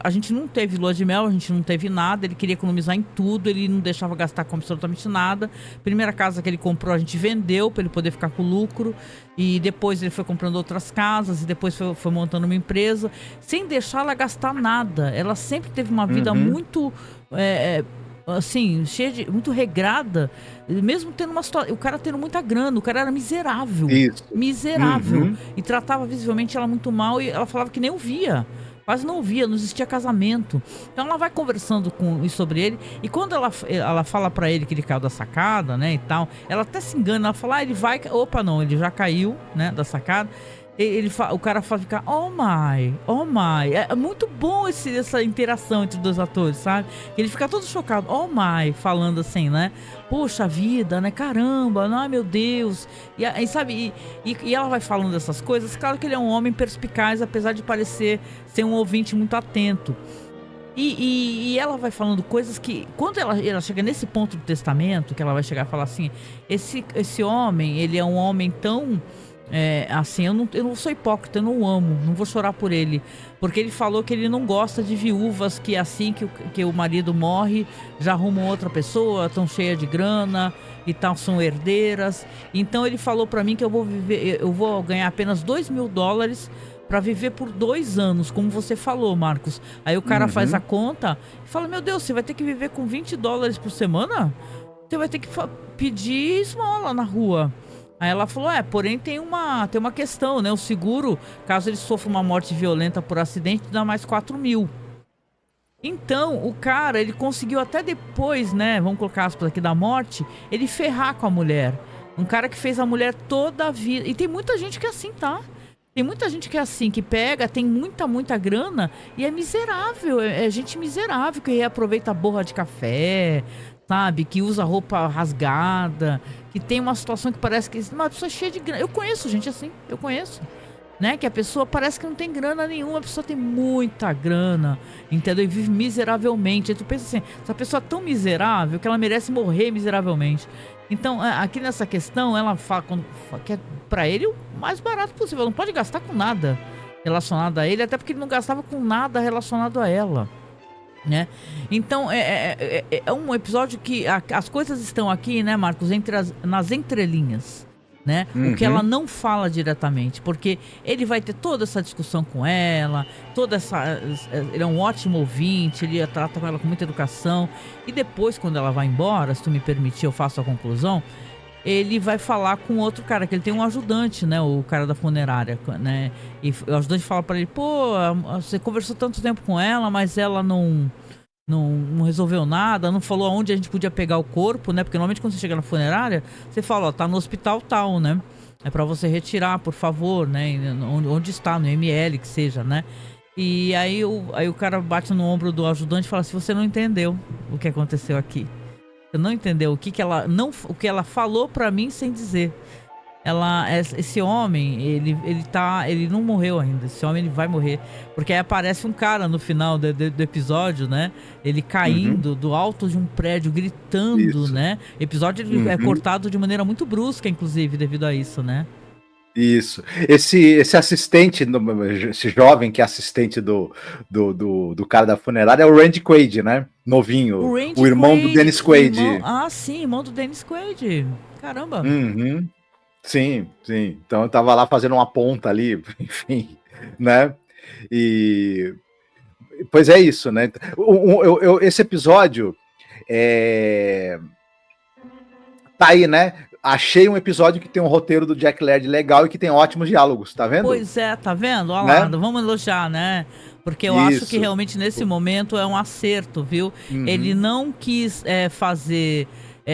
a gente não teve lua de mel, a gente não teve nada, ele queria economizar em tudo, ele não deixava gastar com absolutamente nada. Primeira casa que ele comprou, a gente vendeu para ele poder ficar com lucro, e depois ele foi comprando outras casas, e depois foi montando uma empresa, sem deixar ela gastar nada. Ela sempre teve uma vida muito... assim, cheia de... muito regrada, mesmo tendo uma situação... O cara tendo muita grana, o cara era miserável. Isso. Miserável. E tratava visivelmente ela muito mal, e ela falava que nem ouvia. Quase não ouvia, não existia casamento. Então ela vai conversando sobre ele, e quando ela fala pra ele que ele caiu da sacada, né, e tal, ela até se engana, ela fala, ele vai... Opa, não, ele já caiu, né, da sacada. O cara fica, oh my. É muito bom essa interação entre os dois atores, sabe? Ele fica todo chocado, oh my, falando assim, né? Poxa vida, né? Caramba, ai meu Deus. E sabe, e ela vai falando essas coisas. Claro que ele é um homem perspicaz, apesar de parecer ser um ouvinte muito atento. E ela vai falando coisas que, quando ela chega nesse ponto do testamento, que ela vai chegar e falar assim, esse homem, ele é um homem tão... assim, eu não sou hipócrita, eu não o amo, não vou chorar por ele, porque ele falou que ele não gosta de viúvas que assim que o marido morre, já arrumam outra pessoa, tão cheia de grana e tal, são herdeiras. Então ele falou pra mim que eu vou ganhar apenas $2.000 pra viver por 2 anos, como você falou, Marcos. Aí o cara faz a conta e fala, meu Deus, você vai ter que viver com $20 por semana? Você vai ter que pedir esmola na rua. Aí ela falou, porém tem uma questão, né? O seguro, caso ele sofra uma morte violenta por acidente, dá mais 4.000. Então, o cara, ele conseguiu até depois, né? Vamos colocar aspas aqui da morte, ele ferrar com a mulher. Um cara que fez a mulher toda a vida. E tem muita gente que é assim, tá? Tem muita gente que é assim, que pega, tem muita grana e é miserável. É gente miserável que reaproveita a borra de café, sabe? Que usa roupa rasgada, que tem uma situação que parece que uma pessoa cheia de grana. Eu conheço gente assim, eu conheço, né? Que a pessoa parece que não tem grana nenhuma, a pessoa tem muita grana, entendeu? E vive miseravelmente. Aí tu pensa assim, essa pessoa é tão miserável que ela merece morrer miseravelmente. Então, aqui nessa questão, ela fala que é pra ele o mais barato possível. Ela não pode gastar com nada relacionado a ele, até porque ele não gastava com nada relacionado a ela, né? Então é um episódio que as coisas estão aqui, né, Marcos, nas entrelinhas, né? O que ela não fala diretamente, porque ele vai ter toda essa discussão com ela, ele é um ótimo ouvinte, ele trata com ela com muita educação, e depois, quando ela vai embora, se tu me permitir, eu faço a conclusão. Ele vai falar com outro cara, que ele tem um ajudante, né? O cara da funerária, né? E o ajudante fala pra ele, pô, você conversou tanto tempo com ela, mas ela não resolveu nada, não falou aonde a gente podia pegar o corpo, né? Porque normalmente quando você chega na funerária, você fala, ó, tá no hospital tal, né? É pra você retirar, por favor, né? Onde está, no ML, que seja, né? E aí o cara bate no ombro do ajudante e fala assim, você não entendeu o que aconteceu aqui. Você não entendeu o que ela falou pra mim sem dizer. Esse homem, ele não morreu ainda. Esse homem, ele vai morrer. Porque aí aparece um cara no final do episódio, né? Ele caindo do alto de um prédio, gritando, isso, né? O episódio é cortado de maneira muito brusca, inclusive, devido a isso, né? Isso. Esse assistente, esse jovem que é assistente do cara da funerária é o Randy Quaid, né? Novinho. O irmão do Dennis Quaid. Sim, irmão do Dennis Quaid. Caramba. Sim. Então eu tava lá fazendo uma ponta ali, enfim, né? E... Pois é isso, né? Esse episódio tá aí, né? achei um episódio que tem um roteiro do Jack Laird legal e que tem ótimos diálogos, tá vendo? Pois é, tá vendo? Olha lá, vamos elogiar, né? Porque eu acho que realmente nesse momento é um acerto, viu? Ele não quis fazer...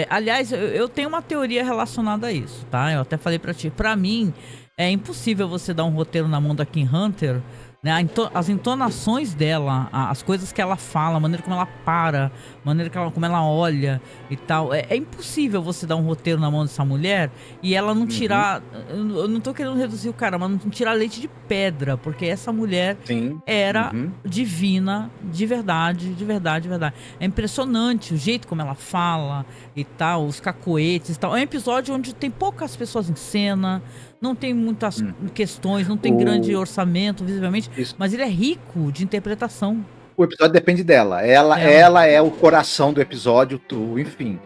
aliás, eu tenho uma teoria relacionada a isso, tá? Eu até falei pra ti. Pra mim, é impossível você dar um roteiro na mão da Kim Hunter, né? As entonações dela, as coisas que ela fala, a maneira como ela para, a maneira como ela olha e tal. É impossível você dar um roteiro na mão dessa mulher e ela não tirar... Eu não tô querendo reduzir o cara, mas não tirar leite de pedra, porque essa mulher era divina, de verdade, de verdade, de verdade. É impressionante o jeito como ela fala e tal, os cacoetes e tal. É um episódio onde tem poucas pessoas em cena, não tem muitas questões, não tem grande orçamento, visivelmente, mas ele é rico de interpretação. O episódio depende dela. Ela é o coração do episódio, enfim.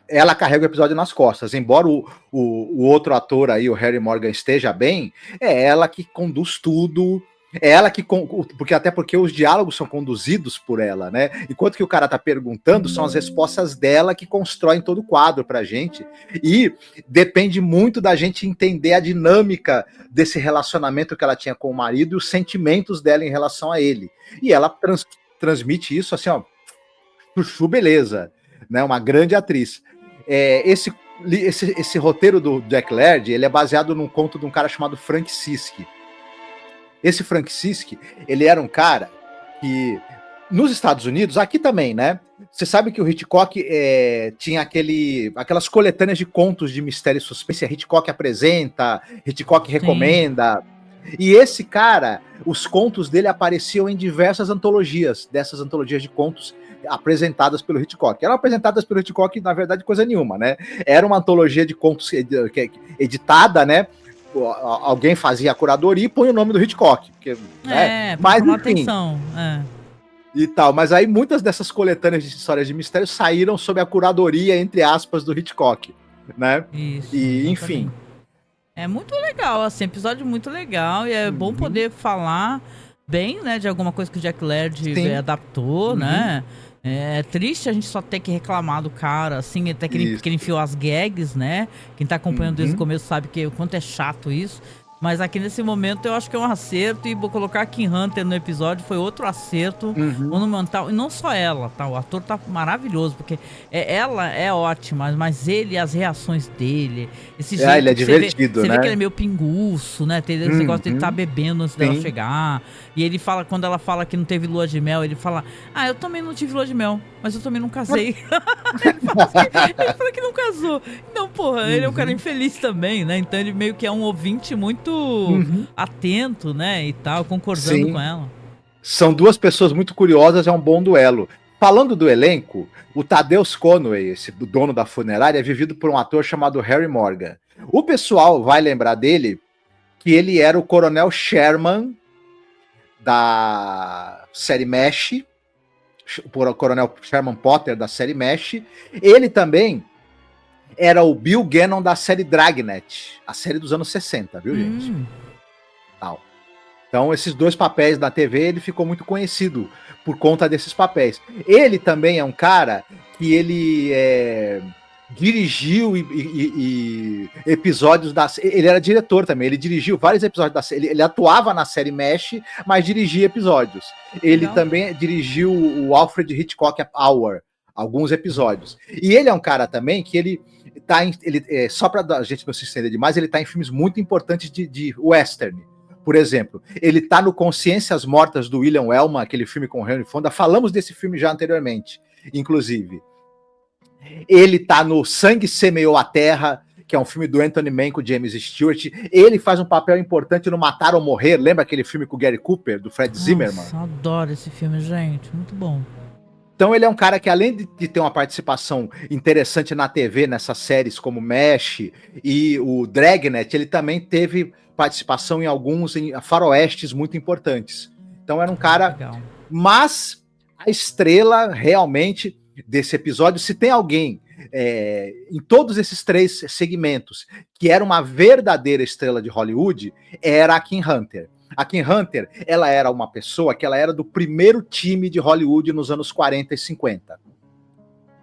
Ela carrega o episódio nas costas. Embora o outro ator aí, o Harry Morgan, esteja bem, é ela que conduz tudo. É ela que... Até porque os diálogos são conduzidos por ela, né? Enquanto que o cara tá perguntando, são as respostas dela que constroem todo o quadro pra gente. E depende muito da gente entender a dinâmica desse relacionamento que ela tinha com o marido e os sentimentos dela em relação a ele. E ela transmite isso assim, ó, chuchu, beleza, né? Uma grande atriz. Esse roteiro do Jack Laird, ele é baseado num conto de um cara chamado Frank Sisk. Esse Frank Sisk, ele era um cara que, nos Estados Unidos, aqui também, né? Você sabe que o Hitchcock tinha aquelas coletâneas de contos de mistério e suspense. A Hitchcock apresenta, Hitchcock recomenda. E esse cara, os contos dele apareciam em diversas antologias, dessas antologias de contos apresentadas pelo Hitchcock. Eram apresentadas pelo Hitchcock, na verdade, coisa nenhuma, né? Era uma antologia de contos editada, né? Alguém fazia a curadoria e põe o nome do Hitchcock. Porque, mas enfim, atenção. E tal, mas aí muitas dessas coletâneas de histórias de mistério saíram sob a curadoria, entre aspas, do Hitchcock, né? Isso, e enfim. É muito legal, assim, episódio muito legal e é bom poder falar bem, né, de alguma coisa que o Jack Laird adaptou, né? É triste a gente só ter que reclamar do cara, assim, até que ele enfiou as gags, né? Quem tá acompanhando desde o começo sabe que o quanto é chato isso. Mas aqui nesse momento eu acho que é um acerto e vou colocar a Kim Hunter no episódio, foi outro acerto monumental. E não só ela, tá? O ator tá maravilhoso, porque ela é ótima, mas ele, as reações dele, esse jeito ele é divertido, você né? vê que ele é meio pinguço, né? Tem esse negócio de ele tá bebendo antes dela chegar. E ele fala, quando ela fala que não teve lua de mel, ele fala, eu também não tive lua de mel, mas eu também não casei. Ele fala que não casou. Então, porra, ele é um cara infeliz também, né? Então ele meio que é um ouvinte muito atento, né? E tal, concordando com ela. São duas pessoas muito curiosas, é um bom duelo. Falando do elenco, o Tadeusz Conway, esse dono da funerária, é vivido por um ator chamado Harry Morgan. O pessoal vai lembrar dele que ele era o Coronel Sherman da série MASH, o Coronel Sherman Potter da série MASH. Ele também era o Bill Gannon da série Dragnet, a série dos anos 60, viu, gente? Tal. Então, esses dois papéis na TV, ele ficou muito conhecido por conta desses papéis. Ele também é um cara que ele dirigiu episódios da... Ele era diretor também, ele dirigiu vários episódios da série. Ele atuava na série MASH, mas dirigia episódios. Ele também dirigiu o Alfred Hitchcock Hour, alguns episódios. E ele é um cara também que ele tá em... só pra a gente não se estender demais, ele tá em filmes muito importantes de western. Por exemplo, ele tá no Consciências Mortas do William Wellman, aquele filme com Henry Fonda. Falamos desse filme já anteriormente, inclusive. Ele tá no Sangue Semeou a Terra, que é um filme do Anthony Mann com James Stewart. Ele faz um papel importante no Matar ou Morrer. Lembra aquele filme com o Gary Cooper, do Fred Zimmerman? Nossa, adoro esse filme, gente. Muito bom. Então ele é um cara que, além de ter uma participação interessante na TV, nessas séries como MASH e o Dragnet, ele também teve participação em alguns faroestes muito importantes. Então era um cara... Legal. Mas a estrela, realmente, desse episódio, se tem alguém em todos esses três segmentos que era uma verdadeira estrela de Hollywood, era a Kim Hunter. A Kim Hunter, ela era uma pessoa que ela era do primeiro time de Hollywood nos anos 40 e 50.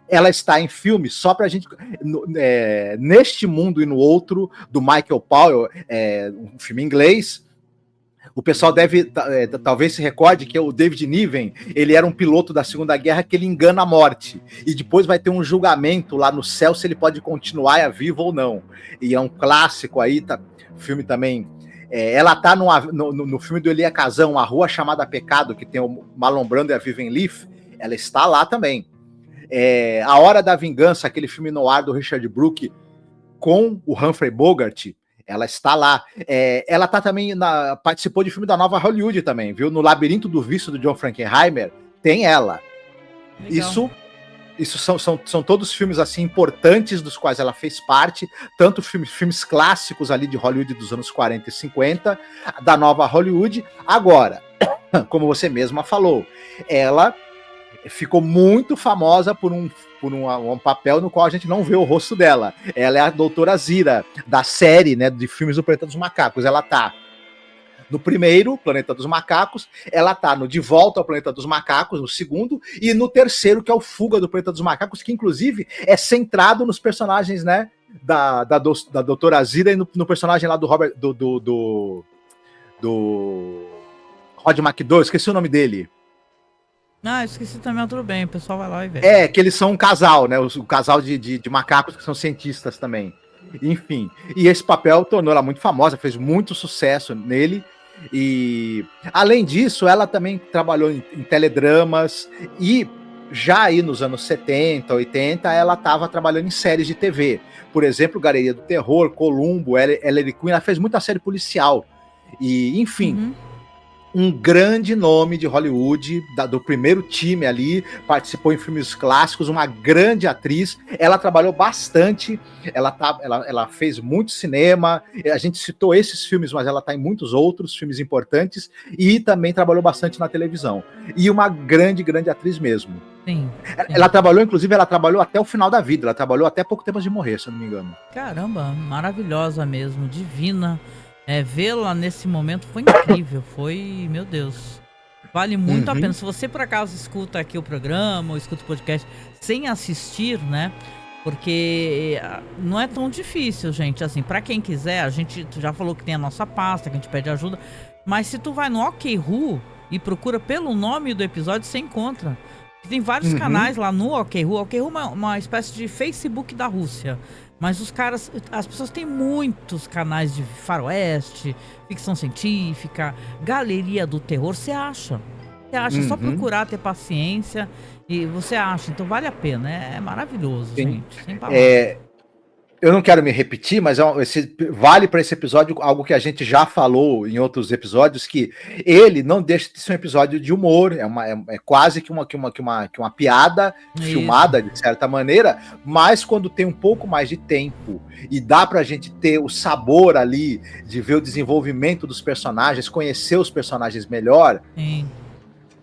ela está em filme só pra gente... Neste Mundo e no Outro, do Michael Powell, um filme inglês. O pessoal deve, talvez se recorde que o David Niven, ele era um piloto da Segunda Guerra que ele engana a morte. E depois vai ter um julgamento lá no céu se ele pode continuar vivo ou não. E é um clássico aí, filme também... ela tá no filme do Elia Kazan, A Rua Chamada Pecado, que tem o Marlon Brando e a Vivian Leigh, ela está lá também. A Hora da Vingança, aquele filme noir do Richard Brooke, com o Humphrey Bogart, ela está lá. Ela tá também participou de filme da Nova Hollywood também, viu? No Labirinto do Vício, do John Frankenheimer, tem ela. Legal. Isso são todos filmes assim importantes dos quais ela fez parte, tanto filmes clássicos ali de Hollywood dos anos 40 e 50, da Nova Hollywood. Agora, como você mesma falou, ela ficou muito famosa por um papel no qual a gente não vê o rosto dela. Ela é a doutora Zira, da série, né, de filmes do Planeta dos Macacos. Ela tá no primeiro, Planeta dos Macacos, ela tá no De Volta ao Planeta dos Macacos, no segundo, e no terceiro, que é o Fuga do Planeta dos Macacos, que inclusive é centrado nos personagens, né, da doutora Zira e no personagem lá do Robert, do Rod McDowell, esqueci o nome dele. Ah, esqueci também, tudo bem, o pessoal vai lá e vê. Que eles são um casal, né? O casal de macacos que são cientistas também. Enfim, e esse papel tornou ela muito famosa, fez muito sucesso nele. E, além disso, ela também trabalhou em teledramas e já aí nos anos 70, 80, ela estava trabalhando em séries de TV. Por exemplo, Galeria do Terror, Columbo, Ellery Queen, ela fez muita série policial. E, enfim... Um grande nome de Hollywood, do primeiro time ali, participou em filmes clássicos, uma grande atriz. Ela trabalhou bastante, ela fez muito cinema, a gente citou esses filmes, mas ela está em muitos outros filmes importantes, e também trabalhou bastante na televisão. E uma grande, grande atriz mesmo. Sim. Ela trabalhou, inclusive, até o final da vida, ela trabalhou até pouco tempo de morrer, se eu não me engano. Caramba, maravilhosa mesmo, divina. Vê-la nesse momento foi incrível, foi, meu Deus, vale muito a pena. Se você por acaso escuta aqui o programa ou escuta o podcast sem assistir, né, porque não é tão difícil, gente, assim, pra quem quiser, a gente já falou que tem a nossa pasta, que a gente pede ajuda, mas se tu vai no OkWho e procura pelo nome do episódio, você encontra. Tem vários canais lá no OkWho. O OkWho é uma espécie de Facebook da Rússia. Mas as pessoas têm muitos canais de faroeste, ficção científica, galeria do terror, você acha. É só procurar, ter paciência e você acha. Então vale a pena, é maravilhoso, sim, gente. Sem palavras. Eu não quero me repetir, mas vale para esse episódio algo que a gente já falou em outros episódios, que ele não deixa de ser um episódio de humor, é quase que uma piada filmada, de certa maneira, mas quando tem um pouco mais de tempo e dá pra gente ter o sabor ali de ver o desenvolvimento dos personagens, conhecer os personagens melhor... Sim.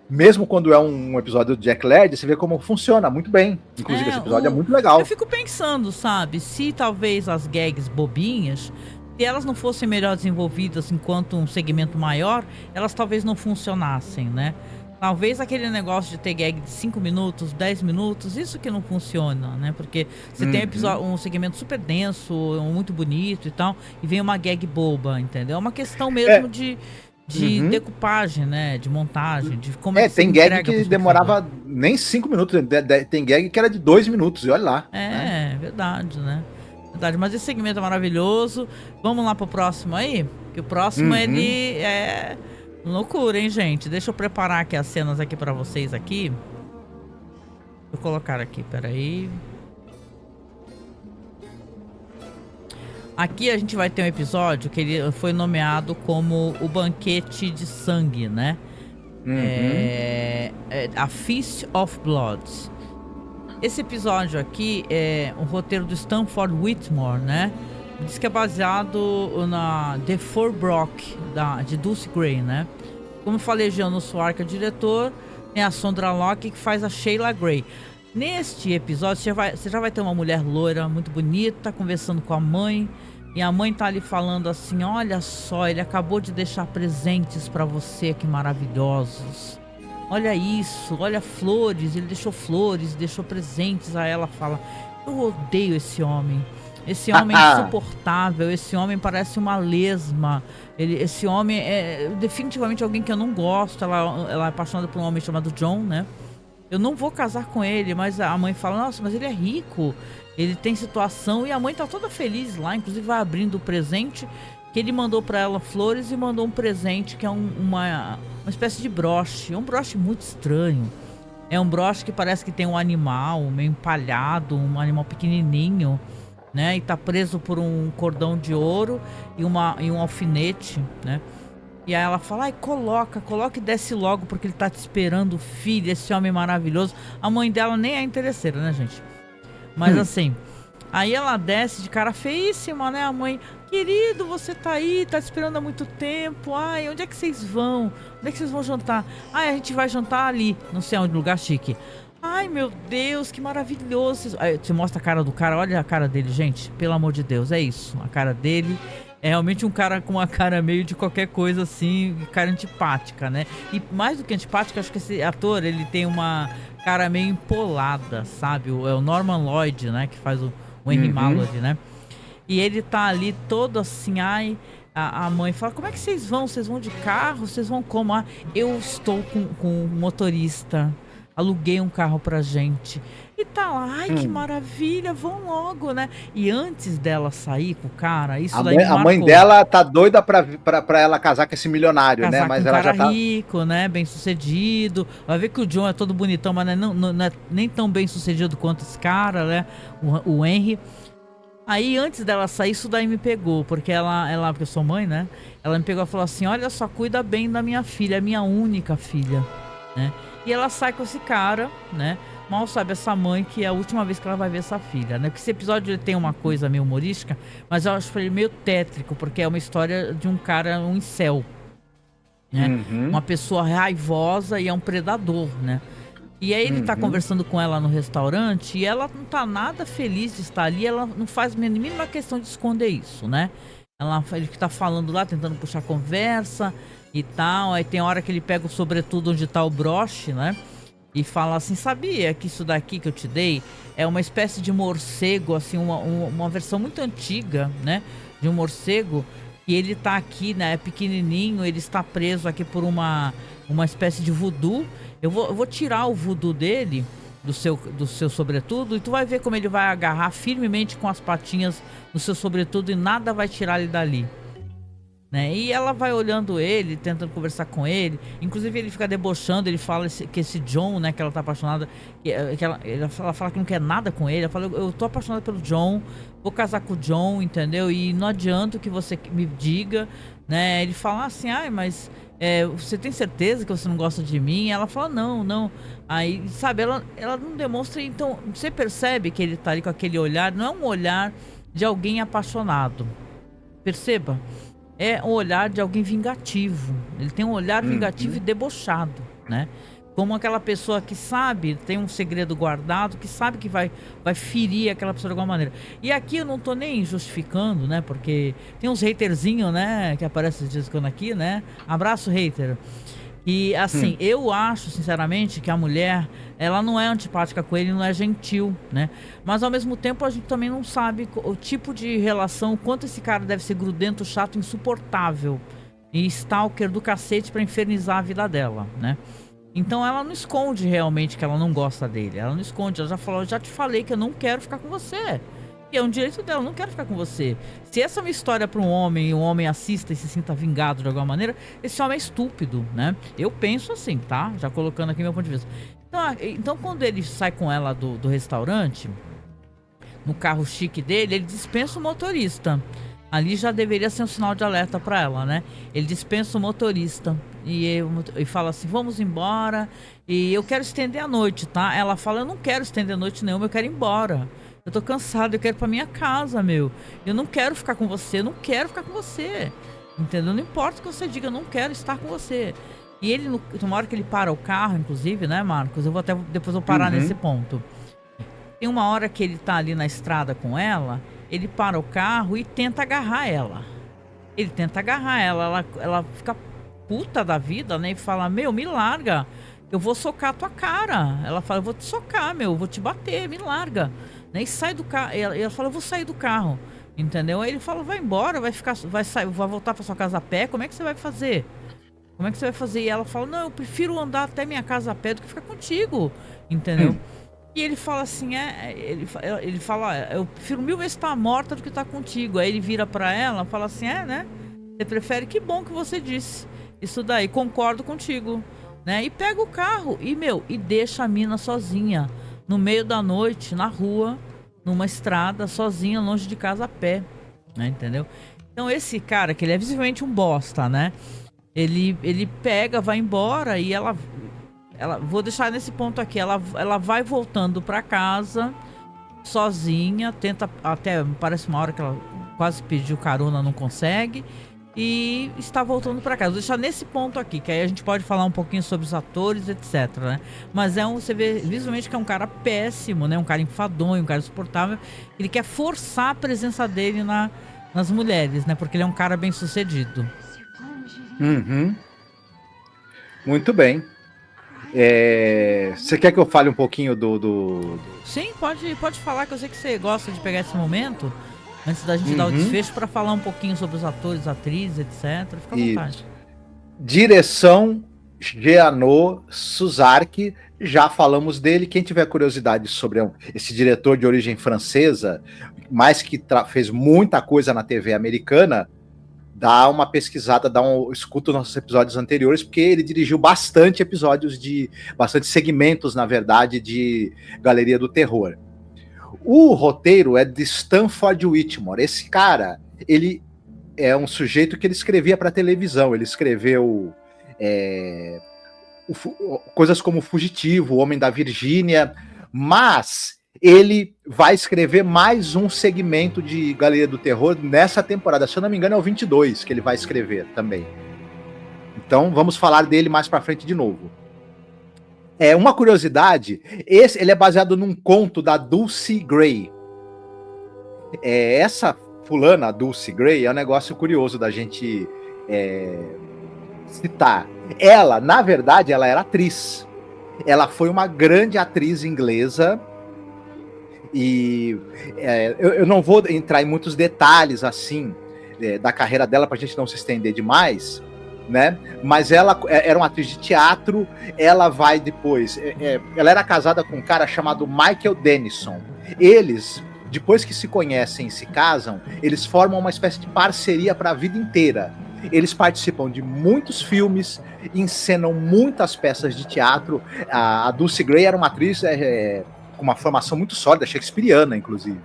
Mesmo quando é um episódio do Jack Laird, você vê como funciona muito bem. Inclusive, esse episódio é muito legal. Eu fico pensando, sabe, se talvez as gags bobinhas, se elas não fossem melhor desenvolvidas enquanto um segmento maior, elas talvez não funcionassem, né? Talvez aquele negócio de ter gag de 5 minutos, 10 minutos, isso que não funciona, né? Porque você tem um segmento super denso, muito bonito e tal, e vem uma gag boba, entendeu? É uma questão mesmo de decupagem, né? De montagem, de como é que tem gag que demorava nem 5 minutos, tem gag que era de 2 minutos, e olha lá. Verdade, né? Verdade, mas esse segmento é maravilhoso. Vamos lá pro próximo aí? Que o próximo ele é loucura, hein, gente? Deixa eu preparar aqui as cenas aqui pra vocês aqui. Deixa eu colocar aqui, peraí. Aqui a gente vai ter um episódio que ele foi nomeado como o Banquete de Sangue, né? A Feast of Bloods. Esse episódio aqui é um roteiro do Stanford Whitmore, né? Diz que é baseado na The Four Brock, de Dulce Gray, né? Como eu falei, Jean Suar, que é o diretor, tem a Sondra Locke, que faz a Sheila Gray. Neste episódio, você já vai ter uma mulher loira, muito bonita, conversando com a mãe. E a mãe tá ali falando assim, olha só, ele acabou de deixar presentes pra você, que maravilhosos. olha isso, olha flores, ele deixou flores, deixou presentes. Aí ela fala, eu odeio esse homem. Esse homem é insuportável, esse homem parece uma lesma. Esse homem é definitivamente alguém que eu não gosto. Ela é apaixonada por um homem chamado John, né? Eu não vou casar com ele, mas a mãe fala, nossa, mas ele é rico, ele tem situação. E a mãe tá toda feliz lá, inclusive vai abrindo o presente, que ele mandou pra ela flores e mandou um presente que é uma espécie de broche. É um broche muito estranho. É um broche que parece que tem um animal meio empalhado, um animal pequenininho, né? E tá preso por um cordão de ouro e um alfinete, né? E aí ela fala, ai, coloca e desce logo, porque ele tá te esperando, filho, esse homem maravilhoso. A mãe dela nem é interesseira, né, gente? Mas assim, aí ela desce de cara feíssima, né? A mãe, querido, você tá aí, tá te esperando há muito tempo. Ai, onde é que vocês vão? Onde é que vocês vão jantar? Ai, a gente vai jantar ali, não sei onde, lugar chique. Ai, meu Deus, que maravilhoso. Aí você mostra a cara do cara, olha a cara dele, gente. Pelo amor de Deus, é isso. A cara dele é realmente um cara com uma cara meio de qualquer coisa assim, cara antipática, né? E mais do que antipática, acho que esse ator, ele tem uma cara meio empolada, sabe? É o Norman Lloyd, né? Que faz o Henry Mallard, né? E ele tá ali todo assim, ai... A mãe fala, como é que vocês vão? Vocês vão de carro? Vocês vão como? Ah, eu estou com um motorista. Aluguei um carro pra gente. E tá lá, ai, que maravilha, vão logo, né? E antes dela sair com o cara, isso daí me marcou. A mãe dela tá doida pra ela casar com esse milionário, casar né? Mas com um ela cara já tá rico, né? Bem sucedido. Vai ver que o John é todo bonitão, mas não é nem tão bem sucedido quanto esse cara, né? O Henry. Aí antes dela sair, isso daí me pegou, porque porque eu sou mãe, né? Ela me pegou e falou assim, olha só, cuida bem da minha filha, é minha única filha, né? E ela sai com esse cara, né? Mal sabe essa mãe que é a última vez que ela vai ver essa filha, né? Porque esse episódio ele tem uma coisa meio humorística, mas eu acho ele meio tétrico, porque é uma história de um cara, um incel, né? Uma pessoa raivosa e é um predador, né? E aí ele tá conversando com ela no restaurante e ela não tá nada feliz de estar ali, ela não faz a mínima questão de esconder isso, né? Ele que tá falando lá, tentando puxar conversa e tal. Aí tem hora que ele pega o sobretudo onde tá o broche, né? E fala assim, sabia que isso daqui que eu te dei é uma espécie de morcego, assim, uma versão muito antiga, né? De um morcego. E ele tá aqui, né? É pequenininho, ele está preso aqui por uma espécie de voodoo. Eu vou tirar o voodoo dele, do seu sobretudo, e tu vai ver como ele vai agarrar firmemente com as patinhas no seu sobretudo e nada vai tirar ele dali. Né? E ela vai olhando ele, tentando conversar com ele. Inclusive ele fica debochando, ele fala que esse John, né, que ela tá apaixonada, ela fala que não quer nada com ele. Ela fala, eu tô apaixonada pelo John, vou casar com o John, entendeu? E não adianta que você me diga, né? Ele fala assim, ai, mas você tem certeza que você não gosta de mim? Ela fala, não. Aí, sabe, ela não demonstra. Então, você percebe que ele tá ali com aquele olhar, não é um olhar de alguém apaixonado. Perceba? É um olhar de alguém vingativo. Ele tem um olhar vingativo e debochado, né? Como aquela pessoa que sabe, tem um segredo guardado, que sabe que vai ferir aquela pessoa de alguma maneira. E aqui eu não tô nem justificando, né? Porque tem uns haterzinhos, né? Que aparecem de vez em quando aqui, né? Abraço, hater. E assim, eu acho, sinceramente, que a mulher, ela não é antipática com ele, não é gentil, né? Mas ao mesmo tempo a gente também não sabe o tipo de relação, o quanto esse cara deve ser grudento, chato, insuportável e stalker do cacete pra infernizar a vida dela, né? Então ela não esconde realmente que ela não gosta dele, ela não esconde, ela já falou, eu já te falei que eu não quero ficar com você. E é um direito dela, eu não quero ficar com você. Se essa é uma história para um homem e um homem assista e se sinta vingado de alguma maneira, esse homem é estúpido, né? Eu penso assim, tá? Já colocando aqui meu ponto de vista. Então quando ele sai com ela do restaurante, no carro chique dele, ele dispensa o motorista. Ali já deveria ser um sinal de alerta para ela, né? Ele dispensa o motorista e fala assim, vamos embora e eu quero estender a noite, tá? Ela fala, eu não quero estender a noite nenhuma, eu quero ir embora. Eu tô cansado, eu quero ir pra minha casa, meu. Eu não quero ficar com você, eu não quero ficar com você. Entendeu? Não importa o que você diga, eu não quero estar com você. E ele, uma hora que ele para o carro, inclusive, né, Marcos? Depois vou parar nesse ponto. Tem uma hora que ele tá ali na estrada com ela, ele para o carro e tenta agarrar ela. Ele tenta agarrar ela fica puta da vida, né? E fala, meu, me larga. eu vou socar a tua cara. Ela fala, eu vou te socar, meu, eu vou te bater, me larga. Né? E sai do carro. Ela fala, eu vou sair do carro. Entendeu? Aí ele fala, vai embora, vai voltar pra sua casa a pé, como é que você vai fazer? Como é que você vai fazer? E ela fala, não, eu prefiro andar até minha casa a pé do que ficar contigo. Entendeu? E ele fala assim, ele fala, eu prefiro 1000 vezes estar morta do que estar contigo. Aí ele vira pra ela e fala assim, né? Você prefere? Que bom que você disse isso daí, concordo contigo. Né? E pega o carro e deixa a mina sozinha, no meio da noite, na rua, numa estrada, sozinha, longe de casa a pé. Né? Entendeu? Então esse cara, que ele é visivelmente um bosta, né? Ele pega, vai embora e ela vou deixar nesse ponto aqui, ela vai voltando pra casa sozinha, tenta até, parece uma hora que ela quase pediu carona, não consegue, e está voltando pra casa. Vou deixar nesse ponto aqui, que aí a gente pode falar um pouquinho sobre os atores, etc, né? Mas você vê visualmente que é um cara péssimo, né? Um cara enfadonho, um cara insuportável. Ele quer forçar a presença dele nas mulheres, né? Porque ele é um cara bem sucedido. Muito bem. Você quer que eu fale um pouquinho do... Sim, pode falar, que eu sei que você gosta de pegar esse momento antes da gente dar o desfecho para falar um pouquinho sobre os atores, atrizes, etc. Fica à vontade. Direção Jeannot Suzark, já falamos dele. Quem tiver curiosidade sobre esse diretor de origem francesa, mas que fez muita coisa na TV americana, dá uma pesquisada, escuta os nossos episódios anteriores, porque ele dirigiu bastante segmentos, na verdade, de Galeria do Terror. O roteiro é de Stanford Whitmore. Esse cara, ele é um sujeito que ele escrevia para televisão. Ele escreveu coisas como Fugitivo, O Homem da Virgínia, mas ele vai escrever mais um segmento de Galeria do Terror nessa temporada. Se eu não me engano, é o 22 que ele vai escrever também. Então, vamos falar dele mais pra frente de novo. Uma curiosidade, ele é baseado num conto da Dulcie Gray. Essa fulana, Dulcie Gray, é um negócio curioso da gente citar. Ela, na verdade, ela era atriz. Ela foi uma grande atriz inglesa. E eu não vou entrar em muitos detalhes assim da carreira dela para a gente não se estender demais, né? Mas ela era uma atriz de teatro. Ela vai depois, ela era casada com um cara chamado Michael Denison. Eles, depois que se conhecem e se casam, eles formam uma espécie de parceria para a vida inteira. Eles participam de muitos filmes, encenam muitas peças de teatro. A Dulcie Gray era uma atriz com uma formação muito sólida, shakespeariana, inclusive.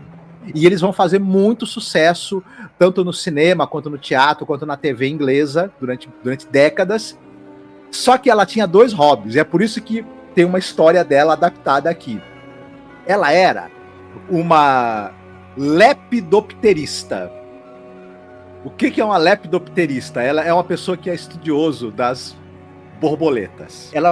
E eles vão fazer muito sucesso, tanto no cinema, quanto no teatro, quanto na TV inglesa, durante décadas. Só que ela tinha 2 hobbies, e é por isso que tem uma história dela adaptada aqui. Ela era uma lepidopterista. O que é uma lepidopterista? Ela é uma pessoa que é estudioso das borboletas. Ela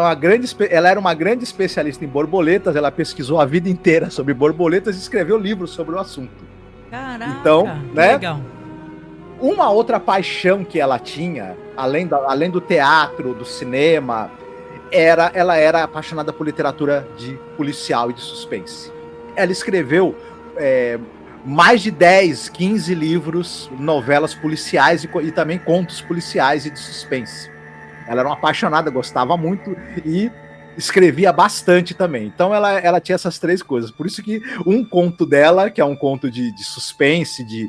era uma grande especialista em borboletas. Ela pesquisou a vida inteira sobre borboletas e escreveu livros sobre o assunto. Caraca, então, né? Legal. Uma outra paixão que ela tinha, além do teatro, do cinema, ela era apaixonada por literatura de policial e de suspense. Ela escreveu mais de 10, 15 livros, novelas policiais e também contos policiais e de suspense. Ela era uma apaixonada, gostava muito e escrevia bastante também. Então ela tinha essas 3 coisas. Por isso que um conto dela, que é um conto de suspense, de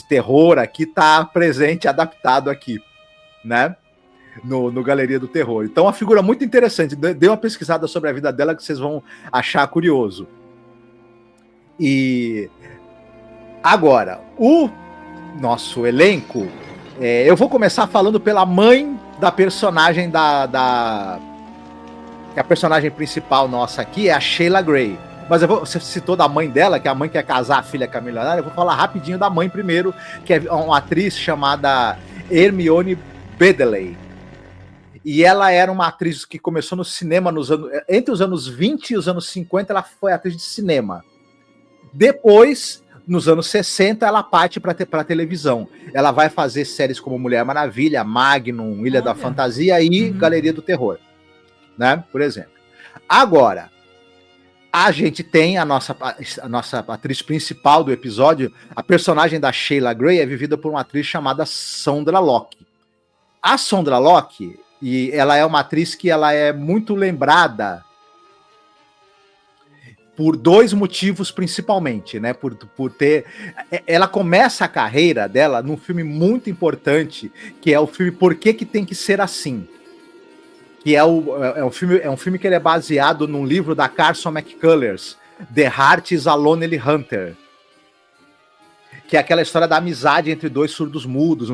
terror, aqui tá presente, adaptado aqui, né? No Galeria do Terror. Então, uma figura muito interessante. Dê uma pesquisada sobre a vida dela que vocês vão achar curioso. E agora, o nosso elenco, eu vou começar falando pela mãe da personagem que a personagem principal nossa aqui é a Sheila Gray. Mas você citou da mãe dela, que é a mãe que quer casar a filha com a milionária. Eu vou falar rapidinho da mãe primeiro, que é uma atriz chamada Hermione Baddeley. E ela era uma atriz que começou no cinema entre os anos 20 e os anos 50, ela foi atriz de cinema. Depois, nos anos 60, ela parte para televisão. Ela vai fazer séries como Mulher Maravilha, Magnum, Ilha da Fantasia e Galeria do Terror. né? Por exemplo. Agora, a gente tem a nossa atriz principal do episódio, a personagem da Sheila Gray é vivida por uma atriz chamada Sondra Locke. A Sondra Locke, e ela é uma atriz que ela é muito lembrada por dois motivos principalmente, né? Por ter... Ela começa a carreira dela num filme muito importante, que é o filme Por que Tem Que Ser Assim? Que é um filme que ele é baseado num livro da Carson McCullers, The Heart is a Lonely Hunter, que é aquela história da amizade entre dois surdos mudos.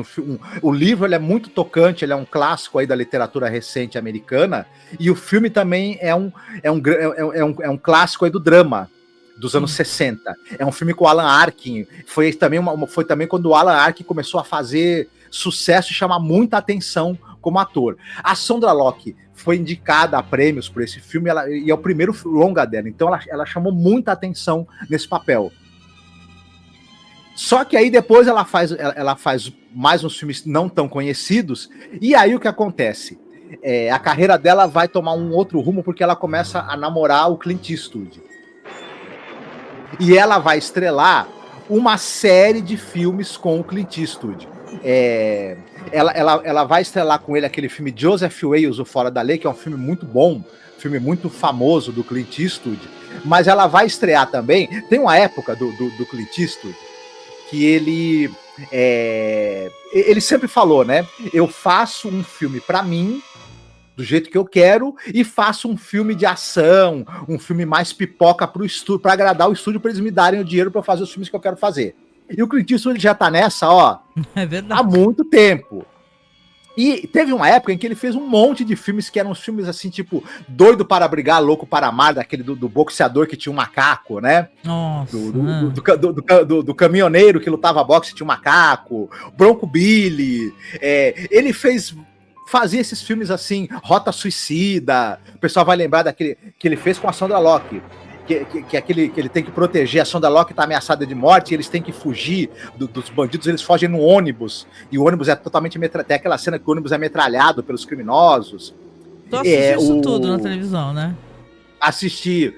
O livro ele é muito tocante, ele é um clássico aí da literatura recente americana, e o filme também é um clássico aí do drama dos anos 60. É um filme com o Alan Arkin. Foi também quando o Alan Arkin começou a fazer sucesso e chamar muita atenção como ator. A Sondra Locke foi indicada a prêmios por esse filme, e é o primeiro longa dela, então ela chamou muita atenção nesse papel. Só que aí depois ela faz mais uns filmes não tão conhecidos, e aí o que acontece? A carreira dela vai tomar um outro rumo, porque ela começa a namorar o Clint Eastwood. E ela vai estrelar uma série de filmes com o Clint Eastwood. Ela vai estrelar com ele aquele filme Joseph Wales, O Fora da Lei, que é um filme muito bom, filme muito famoso do Clint Eastwood, mas ela vai estrear também, tem uma época do Clint Eastwood que ele sempre falou, né, eu faço um filme pra mim, do jeito que eu quero, e faço um filme de ação, um filme mais pipoca pro estúdio, pra agradar o estúdio, pra eles me darem o dinheiro pra eu fazer os filmes que eu quero fazer. E o Clint Eastwood já tá nessa, há muito tempo. E teve uma época em que ele fez um monte de filmes que eram uns filmes assim, tipo, Doido para Brigar, Louco para Amar, daquele do boxeador que tinha um macaco, né? Nossa. Do caminhoneiro que lutava boxe, tinha um macaco, Bronco Billy. Ele fazia esses filmes assim, Rota Suicida. O pessoal vai lembrar daquele que ele fez com a Sondra Locke. Que ele tem que proteger, a Sondra Locke tá ameaçada de morte, e eles têm que fugir dos bandidos, eles fogem no ônibus, e o ônibus é totalmente tem aquela cena que o ônibus é metralhado pelos criminosos. Tu assistiu isso tudo na televisão, né? Assisti.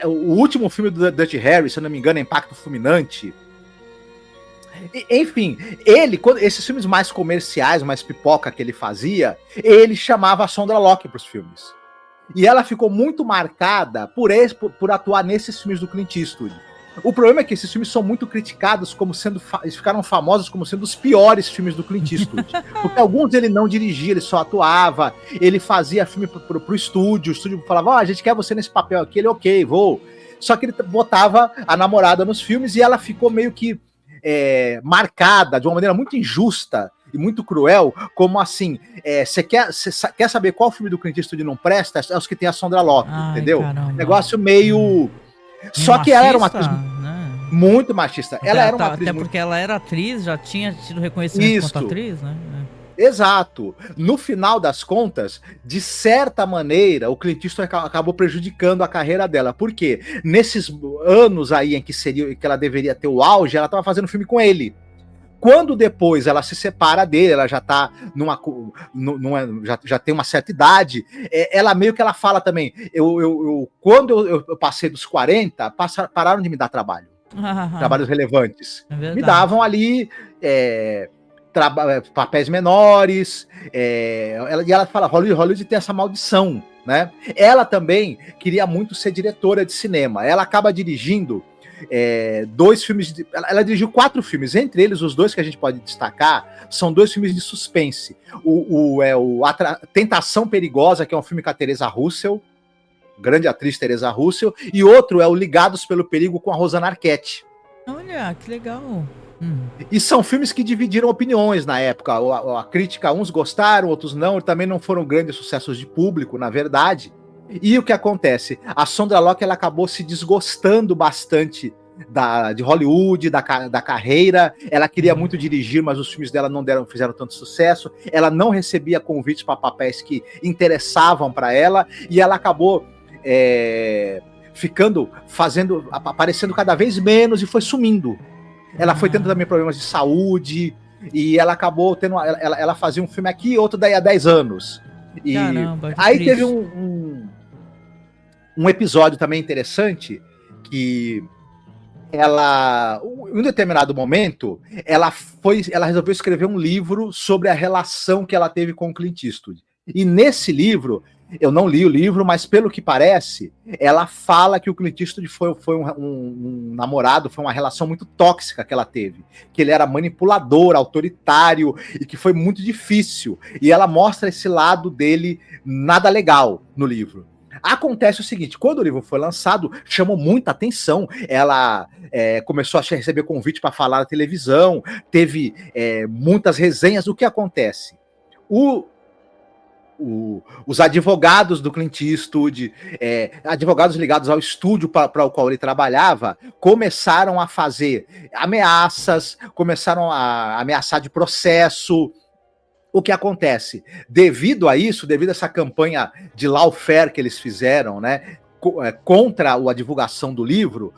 O último filme do Dirty Harry, se eu não me engano, é Impacto Fulminante. Enfim, esses filmes mais comerciais, mais pipoca que ele fazia, ele chamava a Sondra Locke pros filmes. E ela ficou muito marcada por atuar nesses filmes do Clint Eastwood. O problema é que esses filmes são muito criticados eles ficaram famosos como sendo os piores filmes do Clint Eastwood. Porque alguns ele não dirigia, ele só atuava, ele fazia filme pro estúdio, o estúdio falava, a gente quer você nesse papel aqui, ele, ok, vou. Só que ele botava a namorada nos filmes e ela ficou meio que marcada de uma maneira muito injusta e muito cruel, como assim, você quer saber qual filme do Clint Eastwood não presta? É os que tem a Sondra Locke, entendeu? Caramba. Negócio meio... Só machista, que ela era uma atriz né? muito machista. Ela era uma atriz até porque ela era atriz, já tinha tido reconhecimento quanto atriz, né? Exato. No final das contas, de certa maneira, o Clint Eastwood acabou prejudicando a carreira dela. Por quê? Nesses anos aí em que ela deveria ter o auge, ela estava fazendo filme com ele. Quando depois ela se separa dele, ela já tá já tem uma certa idade, ela meio que ela fala também, quando eu passei dos 40, pararam de me dar trabalho. Trabalhos relevantes. Me davam ali papéis menores, e ela fala, Hollywood tem essa maldição, né? Ela também queria muito ser diretora de cinema. Ela acaba dirigindo 2 filmes, ela dirigiu 4 filmes, entre eles os 2 que a gente pode destacar são 2 filmes de suspense. Tentação Perigosa, que é um filme com a Teresa Russell, grande atriz Teresa Russell, e outro é o Ligados pelo Perigo com a Rosanna Arquette. Olha, que legal. E são filmes que dividiram opiniões na época. A crítica, uns gostaram, outros não, também não foram grandes sucessos de público, na verdade. E o que acontece? A Sondra Locke ela acabou se desgostando bastante de Hollywood, da carreira. Ela queria muito dirigir, mas os filmes dela não fizeram tanto sucesso. Ela não recebia convites para papéis que interessavam para ela, e ela acabou aparecendo cada vez menos e foi sumindo. Ela foi tendo também problemas de saúde, e ela acabou tendo. Ela fazia um filme aqui, outro daí há 10 anos. E Caramba, que aí triste. teve um episódio também interessante que ela, em um determinado momento, ela resolveu escrever um livro sobre a relação que ela teve com o Clint Eastwood. E nesse livro, eu não li o livro, mas pelo que parece, ela fala que o Clint Eastwood foi um namorado, foi uma relação muito tóxica que ela teve, que ele era manipulador, autoritário e que foi muito difícil. E ela mostra esse lado dele nada legal no livro. Acontece o seguinte, quando o livro foi lançado, chamou muita atenção. Ela começou a receber convite para falar na televisão, teve muitas resenhas. O que acontece? Os advogados do Clint Eastwood, advogados ligados ao estúdio para o qual ele trabalhava, começaram a fazer ameaças, começaram a ameaçar de processo. O que acontece? Devido a isso, devido a essa campanha de lawfare que eles fizeram, né, contra a divulgação do livro,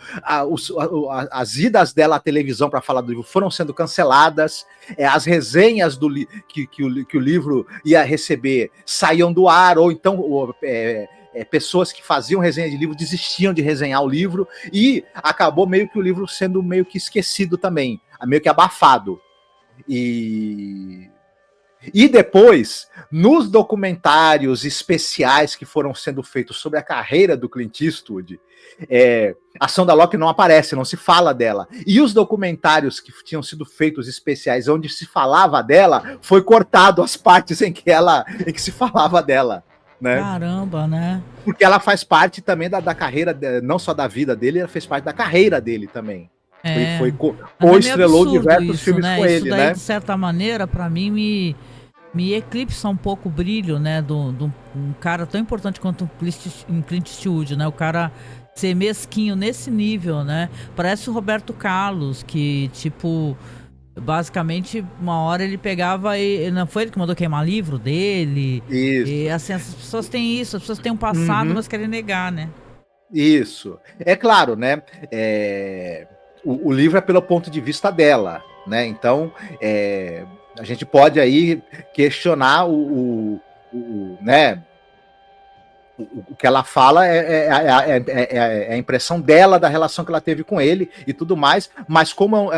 as idas dela à televisão para falar do livro foram sendo canceladas, as resenhas que o livro ia receber saíam do ar, ou então pessoas que faziam resenha de livro desistiam de resenhar o livro, e acabou meio que o livro sendo meio que esquecido também, meio que abafado. E depois, nos documentários especiais que foram sendo feitos sobre a carreira do Clint Eastwood, a Sandra Locke não aparece, não se fala dela. E os documentários que tinham sido feitos especiais, onde se falava dela, foi cortado as partes em que se falava dela. Né? Caramba, né? Porque ela faz parte também da carreira, não só da vida dele, ela fez parte da carreira dele também. Estrelou diversos filmes com ele, isso daí, né? De certa maneira, para mim, me eclipsa um pouco o brilho, né, de um cara tão importante quanto o Clint Eastwood, né? O cara ser mesquinho nesse nível, né? Parece o Roberto Carlos, que, tipo, basicamente, uma hora ele pegava e não foi ele que mandou queimar livro dele. Isso. E assim, as pessoas têm isso, as pessoas têm um passado, mas querem negar, né? Isso. É claro, né? O livro é pelo ponto de vista dela, né? Então, a gente pode aí questionar né? O que ela fala é a impressão dela da relação que ela teve com ele e tudo mais, mas como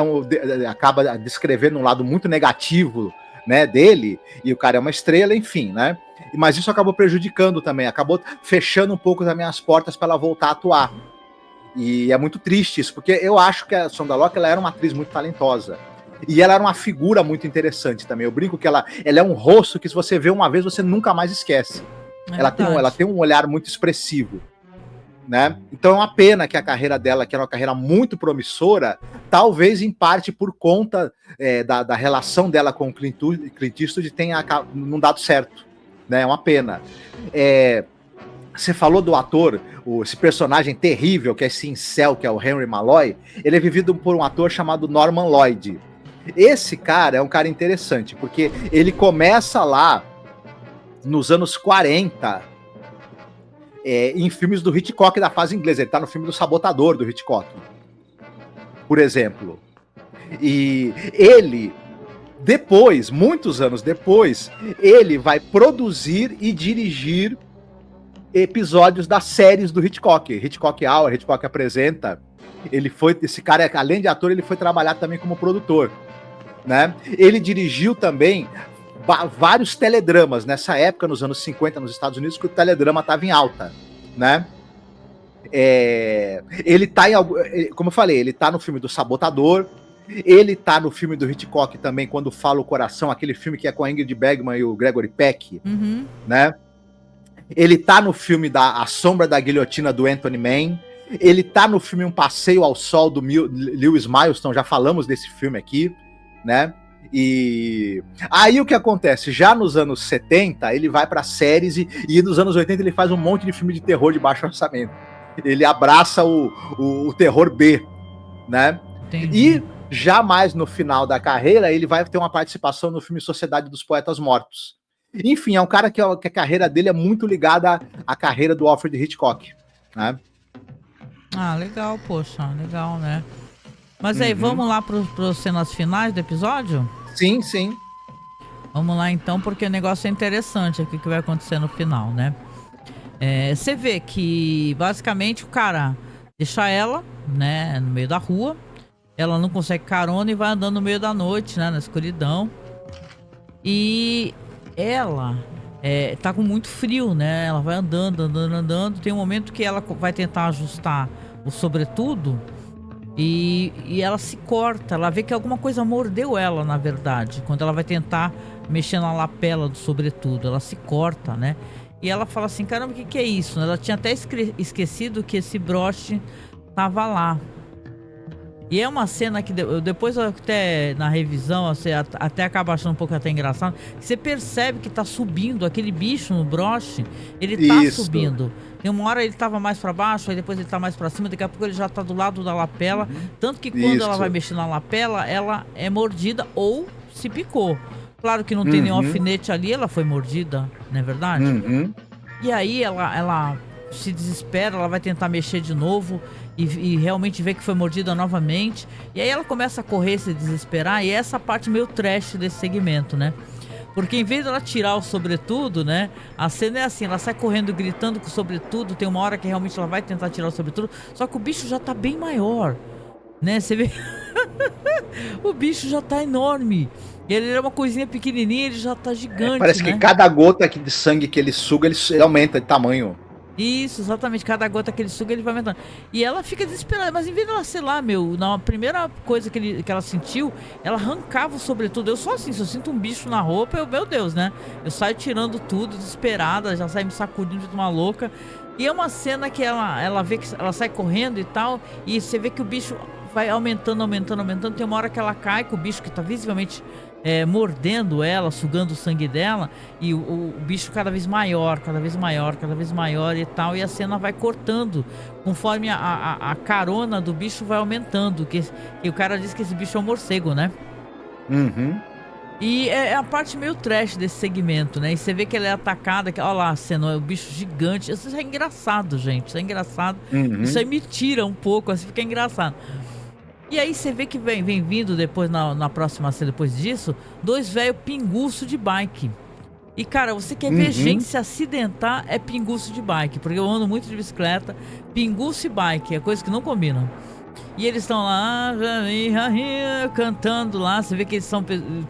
acaba descrevendo um lado muito negativo, né, dele, e o cara é uma estrela, enfim, né? Mas isso acabou prejudicando também, acabou fechando um pouco também as portas para ela voltar a atuar. E é muito triste isso, porque eu acho que a Sandra Locke, ela era uma atriz muito talentosa. E ela era uma figura muito interessante também. Eu brinco que ela é um rosto que, se você vê uma vez, você nunca mais esquece. Ela tem um olhar muito expressivo, né? Então é uma pena que a carreira dela, que era uma carreira muito promissora, talvez em parte por conta da relação dela com o Clint Eastwood tenha não dado certo, né? É uma pena. Você falou do ator, esse personagem terrível, que é esse incel, que é o Henry Malloy. Ele é vivido por um ator chamado Norman Lloyd. Esse cara é um cara interessante, porque ele começa lá nos anos 40, em filmes do Hitchcock da fase inglesa. Ele tá no filme do Sabotador, do Hitchcock, por exemplo. E ele, depois, muitos anos depois, ele vai produzir e dirigir episódios das séries do Hitchcock. Hitchcock Hour, Hitchcock Apresenta. Esse cara, além de ator, ele foi trabalhar também como produtor, né? Ele dirigiu também vários teledramas nessa época, nos anos 50, nos Estados Unidos, que o teledrama estava em alta, né? Ele tá como eu falei, ele tá no filme do Sabotador, ele tá no filme do Hitchcock também, Quando Fala o Coração, aquele filme que é com a Ingrid Bergman e o Gregory Peck, né? Ele tá no filme A Sombra da Guilhotina, do Anthony Mann. Ele tá no filme Um Passeio ao Sol, do Lewis Milestone. Já falamos desse filme aqui, né? E aí o que acontece? Já nos anos 70, ele vai para séries e nos anos 80 ele faz um monte de filme de terror de baixo orçamento. Ele abraça o terror B, né? Entendi. E já mais no final da carreira, ele vai ter uma participação no filme Sociedade dos Poetas Mortos. Enfim, é um cara que a carreira dele é muito ligada à carreira do Alfred Hitchcock, né? Ah, legal, poxa, legal, né? Mas aí, vamos lá para as cenas finais do episódio? Sim, sim. Vamos lá então, porque o negócio é interessante aqui que vai acontecer no final, né? Você vê que basicamente o cara deixa ela, né, no meio da rua. Ela não consegue carona e vai andando no meio da noite, né, na escuridão. E ela tá com muito frio, né? Ela vai andando, andando, andando. Tem um momento que ela vai tentar ajustar o sobretudo e ela se corta. Ela vê que alguma coisa mordeu ela, na verdade. Quando ela vai tentar mexer na lapela do sobretudo, ela se corta, né? E ela fala assim, caramba, o que é isso? Ela tinha até esquecido que esse broche tava lá. E é uma cena que depois até na revisão você até acaba achando um pouco até engraçado. Você percebe que tá subindo aquele bicho no broche. Ele tá subindo. Tem uma hora ele tava mais pra baixo, aí depois ele tá mais pra cima. Daqui a pouco ele já tá do lado da lapela. Tanto que quando ela vai mexer na lapela, ela é mordida ou se picou. Claro que não tem nenhum alfinete ali, ela foi mordida, não é verdade? E aí ela se desespera, ela vai tentar mexer de novo e realmente vê que foi mordida novamente. E aí ela começa a correr, se desesperar, e é essa parte meio trash desse segmento, né? Porque em vez dela tirar o sobretudo, né? A cena é assim, ela sai correndo, gritando com o sobretudo. Tem uma hora que realmente ela vai tentar tirar o sobretudo, só que o bicho já tá bem maior, né? Você vê... o bicho já tá enorme. Ele era uma coisinha pequenininha, ele já tá gigante, parece que cada gota de sangue que ele suga, ele aumenta de tamanho. Isso, exatamente. Cada gota que ele suga, ele vai aumentando. E ela fica desesperada. Mas em vez dela, sei lá, na primeira coisa que ela sentiu, ela arrancava o sobretudo. Eu sou assim, se eu sinto um bicho na roupa, meu Deus, né? Eu saio tirando tudo, desesperada, já saio me sacudindo de uma louca. E é uma cena que ela vê que ela sai correndo e tal, e você vê que o bicho vai aumentando, aumentando, aumentando. Tem uma hora que ela cai com o bicho que tá visivelmente mordendo ela, sugando o sangue dela, e o bicho cada vez maior, cada vez maior, cada vez maior e tal, e a cena vai cortando conforme a carona do bicho vai aumentando, que o cara diz que esse bicho é um morcego, né? E é a parte meio trash desse segmento, né? E você vê que ela é atacada, olha lá a cena, é um bicho gigante. Isso é engraçado, gente, isso é engraçado. Isso aí me tira um pouco, assim, fica engraçado. E aí você vê que vem vindo depois, na próxima cena, depois disso, dois velhos pinguço de bike. E cara, você quer ver gente se acidentar, é pinguço de bike. Porque eu ando muito de bicicleta, pinguço e bike, é coisa que não combinam. E eles estão lá, cantando lá, você vê que eles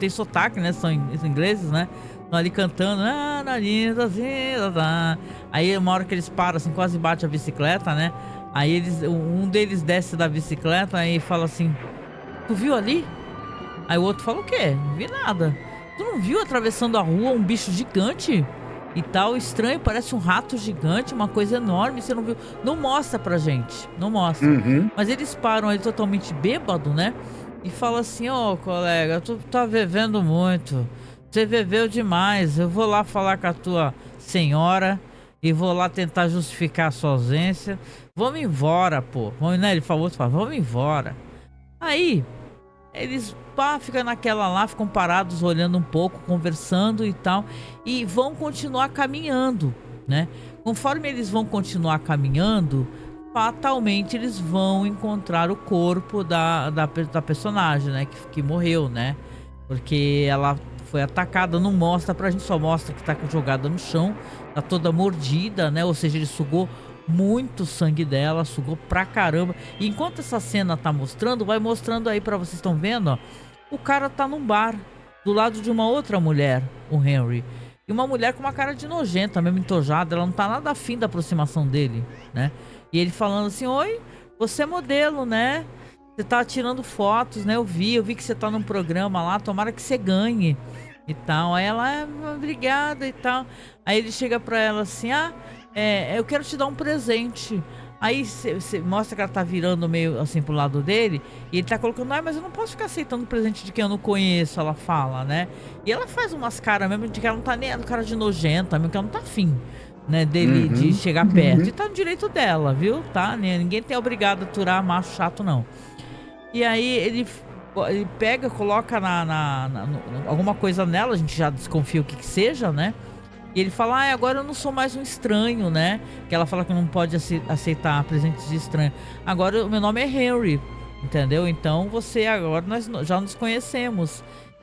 tem sotaque, né, são ingleses, né? Estão ali cantando, aí uma hora que eles param, assim, quase bate a bicicleta, né? Aí um deles desce da bicicleta e fala assim, tu viu ali? Aí o outro fala, o quê? Não vi nada. Tu não viu atravessando a rua um bicho gigante? E tal, estranho, parece um rato gigante, uma coisa enorme, você não viu? Não mostra pra gente, não mostra. Mas eles param aí totalmente bêbado, né? E falam assim, ó, colega, tu tá bebendo muito, você bebeu demais, eu vou lá falar com a tua senhora e vou lá tentar justificar a sua ausência. Vamos embora, pô. Vamos, né? Ele falou, vamos embora. Aí, eles ficam naquela lá, ficam parados, olhando um pouco, conversando e tal. E vão continuar caminhando, né? Conforme eles vão continuar caminhando, fatalmente eles vão encontrar o corpo da personagem, né? Que morreu, né? Porque ela foi atacada, não mostra pra gente, só mostra que tá jogada no chão, tá toda mordida, né? Ou seja, ele sugou muito sangue dela, sugou pra caramba. E enquanto essa cena tá mostrando, vai mostrando aí pra vocês, estão vendo, ó. O cara tá num bar, do lado de uma outra mulher, o Henry. E uma mulher com uma cara de nojenta, mesmo entojada, ela não tá nada afim da aproximação dele, né? E ele falando assim, oi, você é modelo, né? Você tá tirando fotos, né? Eu vi que você tá num programa lá, tomara que você ganhe e tal. Aí ela, obrigada e tal. Aí ele chega pra ela assim, eu quero te dar um presente. Aí você mostra que ela tá virando meio assim pro lado dele. E ele tá colocando, mas eu não posso ficar aceitando presente de quem eu não conheço, ela fala, né? E ela faz umas caras mesmo de que ela não tá nem cara de nojenta, mesmo que ela não tá afim, né, dele de chegar perto. E tá no direito dela, viu? Tá? Ninguém tem obrigado a aturar macho chato, não. E aí ele pega, coloca alguma coisa nela, a gente já desconfia o que seja, né? E ele fala, agora eu não sou mais um estranho, né? Que ela fala que não pode aceitar presentes de estranho. Agora o meu nome é Henry, entendeu? Então você agora, nós já nos conhecemos.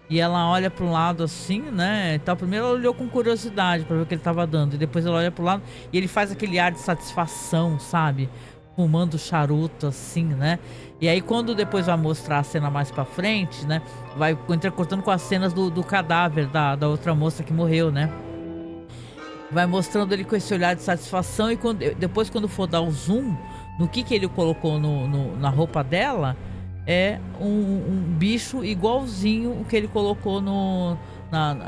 E ela olha pro lado assim, né? Então, primeiro ela olhou com curiosidade pra ver o que ele tava dando. E depois ela olha pro lado e ele faz aquele ar de satisfação, sabe? Fumando charuto, assim, né? E aí, quando depois vai mostrar a cena mais pra frente, né? Vai intercortando com as cenas do cadáver da outra moça que morreu, né? Vai mostrando ele com esse olhar de satisfação. E depois, quando for dar o zoom no que ele colocou na roupa dela, é um bicho igualzinho o que ele colocou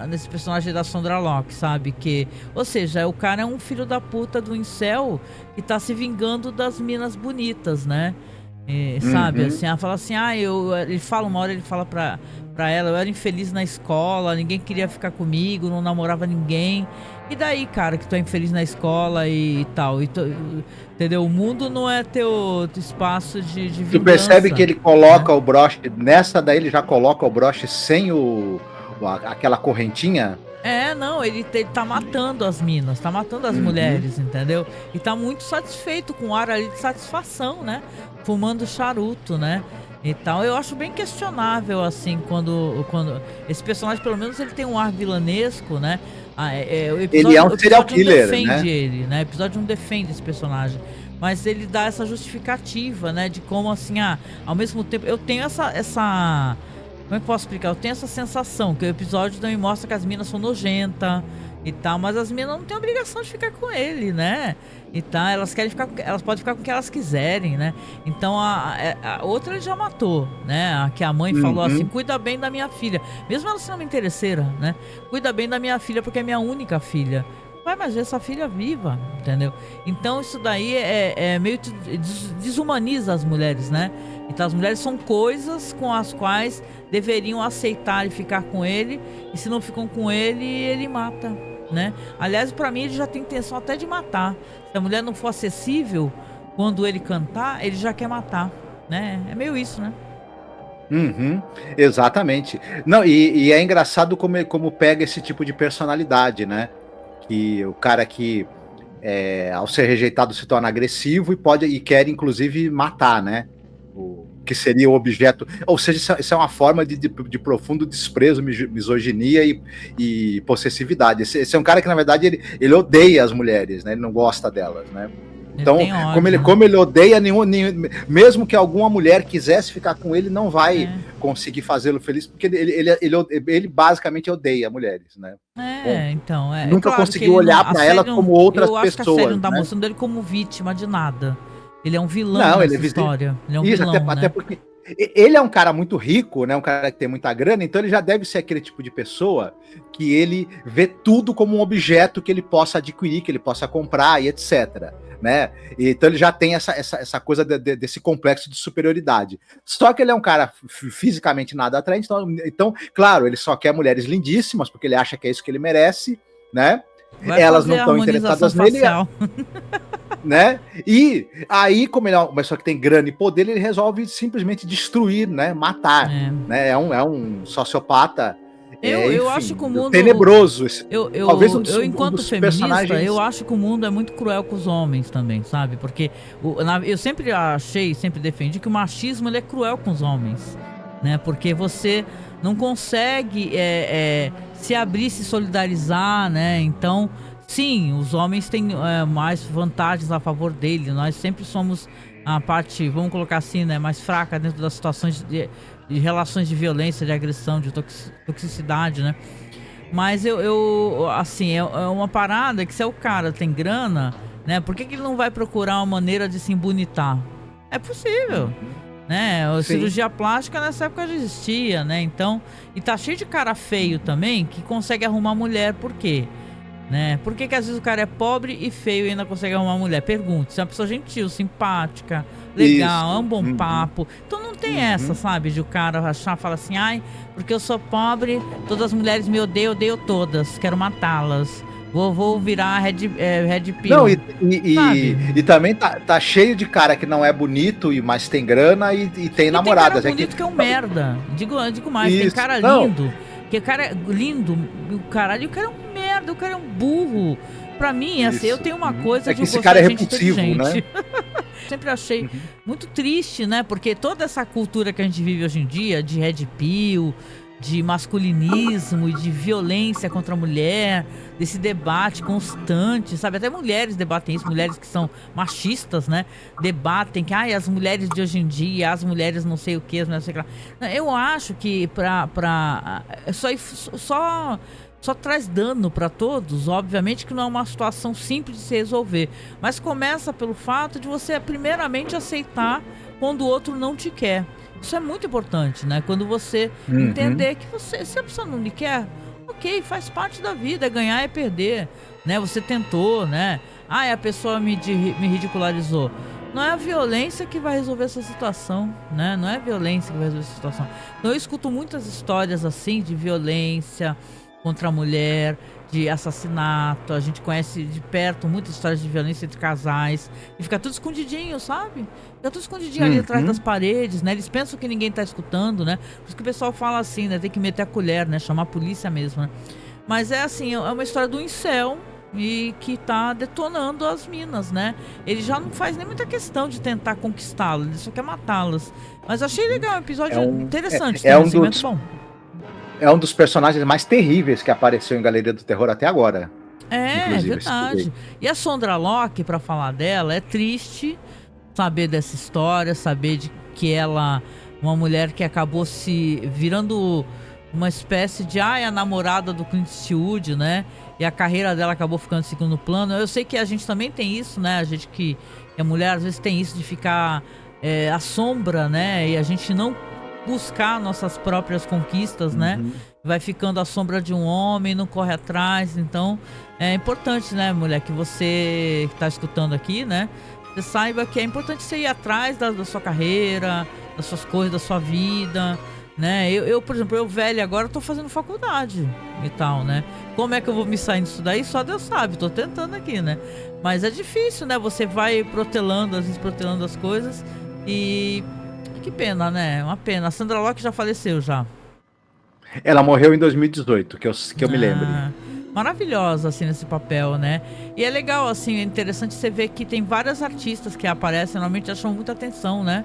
nesse personagem da Sondra Locke, sabe? Ou seja, o cara é um filho da puta do incel que tá se vingando das minas bonitas, né? Sabe, assim, ela fala assim, ele fala uma hora, ele fala pra ela, eu era infeliz na escola, ninguém queria ficar comigo, não namorava ninguém. E daí, cara, que tu é infeliz na escola e tal, entendeu? O mundo não é teu espaço de vingança. Tu percebe que ele coloca o broche, nessa daí ele já coloca o broche sem aquela correntinha? Não, ele tá matando as minas, tá matando as mulheres, entendeu? E tá muito satisfeito, com o ar ali de satisfação, né? Fumando charuto, né? E tal. Eu acho bem questionável, assim, quando esse personagem, pelo menos, ele tem um ar vilanesco, né? Ele é um serial killer, defende né? ele, né? O episódio não defende esse personagem. Mas ele dá essa justificativa, né? De como, assim, ao mesmo tempo... Eu tenho essa como é que eu posso explicar? Eu tenho essa sensação que o episódio também mostra que as minas são nojentas e tal, mas as minas não têm obrigação de ficar com ele, né? E tal, elas podem ficar com o que elas quiserem, né? Então a outra ele já matou, né? Que a mãe falou assim, cuida bem da minha filha. Mesmo ela sendo uma interesseira, né? Cuida bem da minha filha porque é minha única filha. Vai, mas essa filha viva, entendeu? Então isso daí meio que desumaniza as mulheres, né? Então as mulheres são coisas com as quais deveriam aceitar e ficar com ele. E se não ficam com ele, ele mata, né? Aliás, pra mim ele já tem intenção até de matar. Se a mulher não for acessível, quando ele cantar, ele já quer matar, né? É meio isso, né? Exatamente. Não, e é engraçado como pega esse tipo de personalidade, né? Que o cara que ao ser rejeitado se torna agressivo e quer inclusive matar, né? Que seria o objeto, ou seja, isso é uma forma de profundo desprezo, misoginia e possessividade. Esse é um cara que na verdade ele odeia as mulheres, né? Ele não gosta delas, né? Então, como ele odeia mesmo que alguma mulher quisesse ficar com ele, não vai conseguir fazê-lo feliz, porque ele basicamente odeia mulheres, né? Então. Nunca claro conseguiu olhar para ela como outras pessoas. Eu acho que a série não tá mostrando ele como vítima de nada. Ele é um vilão nessa história. Ele é um vilão, até porque ele é um cara muito rico, né? Um cara que tem muita grana, então ele já deve ser aquele tipo de pessoa que ele vê tudo como um objeto que ele possa adquirir, que ele possa comprar e etc. Né? Então ele já tem essa coisa desse complexo de superioridade. Só que ele é um cara fisicamente nada atraente, então, claro, ele só quer mulheres lindíssimas, porque ele acha que é isso que ele merece, né? Elas não estão interessadas nele. Né? E aí, como ele é uma pessoa que tem grana e poder, ele resolve simplesmente destruir, né? Matar. Né? É um sociopata. Eu acho que o mundo tenebroso. Talvez enquanto feminista, eu acho que o mundo é muito cruel com os homens também, sabe? Porque eu sempre defendi que o machismo ele é cruel com os homens, né? Porque você não consegue se abrir, se solidarizar, né? Então, sim, os homens têm mais vantagens a favor dele. Nós sempre somos a parte, vamos colocar assim, né, mais fraca dentro das situações de relações de violência, de agressão, de toxicidade, né? Mas assim, é uma parada que se o cara tem grana, né? Por que ele não vai procurar uma maneira de se embonitar? É possível, né? A cirurgia plástica nessa época já existia, né? Então, e tá cheio de cara feio também que consegue arrumar mulher, por quê? Né? Por que às vezes o cara é pobre e feio e ainda consegue arrumar uma mulher? Pergunte. Se é uma pessoa gentil, simpática, legal, é um bom papo. Então não tem essa, sabe? De o cara achar, falar assim, porque eu sou pobre, todas as mulheres me odeiam, odeio todas, quero matá-las. Vou virar red pill. Não, e também tá cheio de cara que não é bonito, mas tem grana e tem namoradas. Tem cara bonito que é um merda. Digo mais, tem cara lindo. Porque o cara é lindo, o caralho, o cara é um merda, o cara é um burro. Pra mim, assim, eu tenho uma coisa de esse cara é repulsivo, né? Sempre achei muito triste, né? Porque toda essa cultura que a gente vive hoje em dia, de red pill, de masculinismo e de violência contra a mulher, desse debate constante, sabe? Até mulheres debatem isso, mulheres que são machistas, né? Debatem que as mulheres de hoje em dia, as mulheres não sei o que, as mulheres não sei o que lá. Eu acho que só traz dano para todos. Obviamente que não é uma situação simples de se resolver, mas começa pelo fato de você primeiramente aceitar quando o outro não te quer. Isso é muito importante, né? Quando você entender que se a pessoa não lhe quer, ok, faz parte da vida, é ganhar e perder, né? Você tentou, né? A pessoa me ridicularizou. Não é a violência que vai resolver essa situação, né? Não é a violência que vai resolver essa situação. Então eu escuto muitas histórias assim de violência contra a mulher, de assassinato. A gente conhece de perto muitas histórias de violência entre casais e fica tudo escondidinho, sabe? Fica tudo escondidinho ali atrás das paredes, né? Eles pensam que ninguém tá escutando, né? Por isso que o pessoal fala assim, né? Tem que meter a colher, né? Chamar a polícia mesmo, né? Mas é assim, é uma história do incel e que tá detonando as minas, né? Ele já não faz nem muita questão de tentar conquistá-las, ele só quer matá-las. Mas achei legal, um episódio interessante, muito bom. É um dos personagens mais terríveis que apareceu em Galeria do Terror até agora. É verdade. E a Sondra Locke, pra falar dela, é triste saber dessa história, saber de que ela, uma mulher que acabou se virando uma espécie de a namorada do Clint Eastwood, né? E a carreira dela acabou ficando em segundo plano. Eu sei que a gente também tem isso, né? A gente que é mulher, às vezes tem isso de ficar à sombra, né? E a gente não buscar nossas próprias conquistas, né? Vai ficando à sombra de um homem, não corre atrás. Então é importante, né, mulher, que você que tá escutando aqui, né, você saiba que é importante você ir atrás da sua carreira, das suas coisas, da sua vida, né? Eu, por exemplo, velho agora tô fazendo faculdade e tal, né? Como é que eu vou me sair disso daí? Só Deus sabe, tô tentando aqui, né? Mas é difícil, né? Você vai protelando, às vezes protelando as coisas e que pena, né? Uma pena. A Sondra Locke já faleceu já. Ela morreu em 2018, que eu me lembre. Maravilhosa, assim, nesse papel, né? E é legal, assim, é interessante você ver que tem várias artistas que aparecem, normalmente chamam muita atenção, né?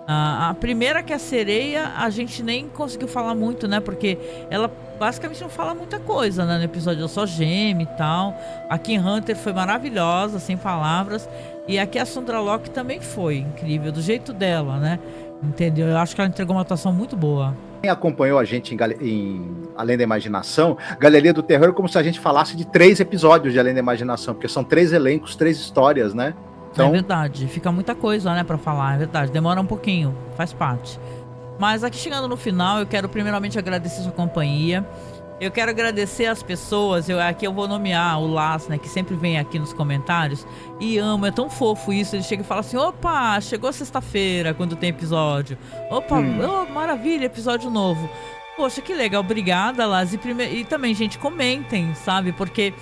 A primeira, que é a Sereia, a gente nem conseguiu falar muito, né? Porque ela basicamente não fala muita coisa, né? No episódio, ela só geme e tal. A Kim Hunter foi maravilhosa, sem palavras. E aqui a Sondra Locke também foi incrível, do jeito dela, né? Entendeu? Eu acho que ela entregou uma atuação muito boa. Quem acompanhou a gente em Além da Imaginação, Galeria do Terror é como se a gente falasse de 3 episódios de Além da Imaginação, porque são 3 elencos, 3 histórias, né? Então... É verdade, fica muita coisa, né, pra falar, é verdade, demora um pouquinho, faz parte. Mas aqui chegando no final, eu quero primeiramente agradecer sua companhia. Eu quero agradecer as pessoas, aqui eu vou nomear o Las, né, que sempre vem aqui nos comentários e amo, é tão fofo isso, ele chega e fala assim, opa, chegou sexta-feira quando tem episódio, opa, maravilha, episódio novo. Poxa, que legal, obrigada, Las, e também, gente, comentem, sabe, porque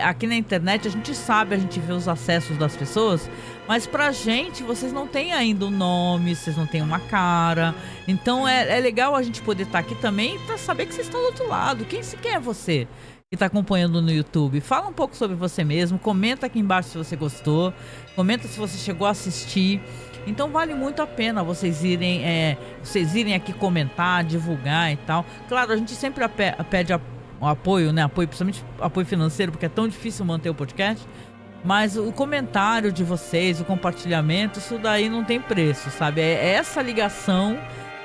aqui na internet a gente sabe, a gente vê os acessos das pessoas, mas pra gente, vocês não têm ainda o nome, vocês não têm uma cara. Então é legal a gente poder estar aqui também pra saber que vocês estão do outro lado. Quem é você que tá acompanhando no YouTube? Fala um pouco sobre você mesmo, comenta aqui embaixo se você gostou, comenta se você chegou a assistir. Então vale muito a pena vocês irem aqui comentar, divulgar e tal. Claro, a gente sempre pede apoio, né? Principalmente apoio financeiro, porque é tão difícil manter o podcast. Mas o comentário de vocês, o compartilhamento, isso daí não tem preço, sabe? É essa ligação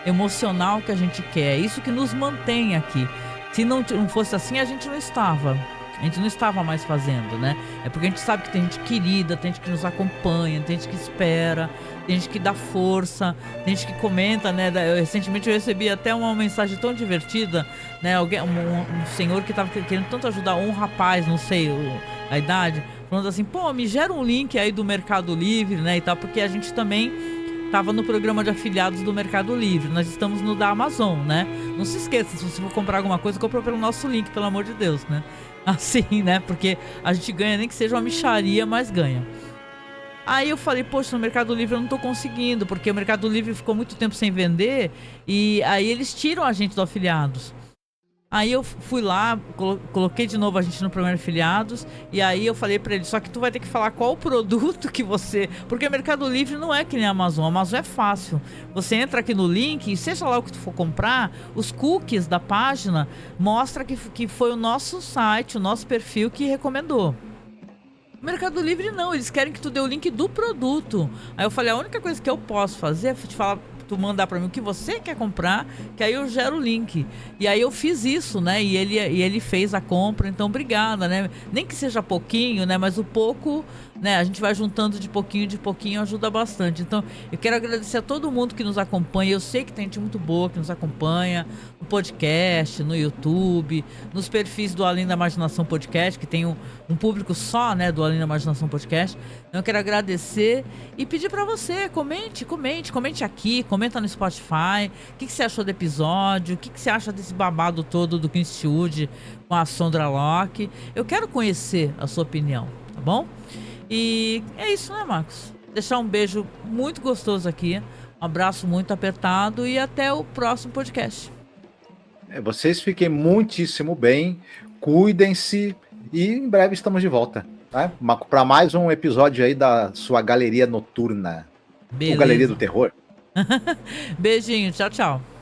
emocional que a gente quer, é isso que nos mantém aqui. Se não fosse assim, a gente não estava mais fazendo, né? É porque a gente sabe que tem gente querida, tem gente que nos acompanha, tem gente que espera, tem gente que dá força, tem gente que comenta, né? Recentemente eu recebi até uma mensagem tão divertida, né? Um senhor que estava querendo tanto ajudar um rapaz, não sei a idade, falando assim, pô, me gera um link aí do Mercado Livre, né, e tal, porque a gente também tava no programa de afiliados do Mercado Livre, nós estamos no da Amazon, né, não se esqueça, se você for comprar alguma coisa, compra pelo nosso link, pelo amor de Deus, né, assim, né, porque a gente ganha, nem que seja uma mixaria, mas ganha. Aí eu falei, poxa, no Mercado Livre eu não tô conseguindo, porque o Mercado Livre ficou muito tempo sem vender, e aí eles tiram a gente do afiliados. Aí eu fui lá, coloquei de novo a gente no programa de afiliados, e aí eu falei pra ele, só que tu vai ter que falar qual o produto que você... Porque o Mercado Livre não é que nem a Amazon é fácil. Você entra aqui no link, e seja lá o que tu for comprar, os cookies da página mostra que foi o nosso site, o nosso perfil que recomendou. Mercado Livre não, eles querem que tu dê o link do produto. Aí eu falei, a única coisa que eu posso fazer é te falar, tu mandar pra mim o que você quer comprar, que aí eu gero o link. E aí eu fiz isso, né? E ele fez a compra, então obrigada, né? Nem que seja pouquinho, né? Mas o pouco, né? A gente vai juntando de pouquinho, ajuda bastante. Então eu quero agradecer a todo mundo que nos acompanha. Eu sei que tem gente muito boa que nos acompanha no podcast, no YouTube, nos perfis do Além da Imaginação Podcast, que tem um público só, né? Do Além da Imaginação Podcast. Então eu quero agradecer e pedir pra você, comente aqui, comenta no Spotify, o que você achou do episódio, o que você acha desse babado todo do Clint Eastwood com a Sondra Locke. Eu quero conhecer a sua opinião, tá bom? E é isso, né, Marcos? Deixar um beijo muito gostoso aqui, um abraço muito apertado e até o próximo podcast. Vocês fiquem muitíssimo bem, cuidem-se e em breve estamos de volta, né? Para mais um episódio aí da sua galeria noturna. Beleza. Ou Galeria do Terror. Beijinho, tchau, tchau.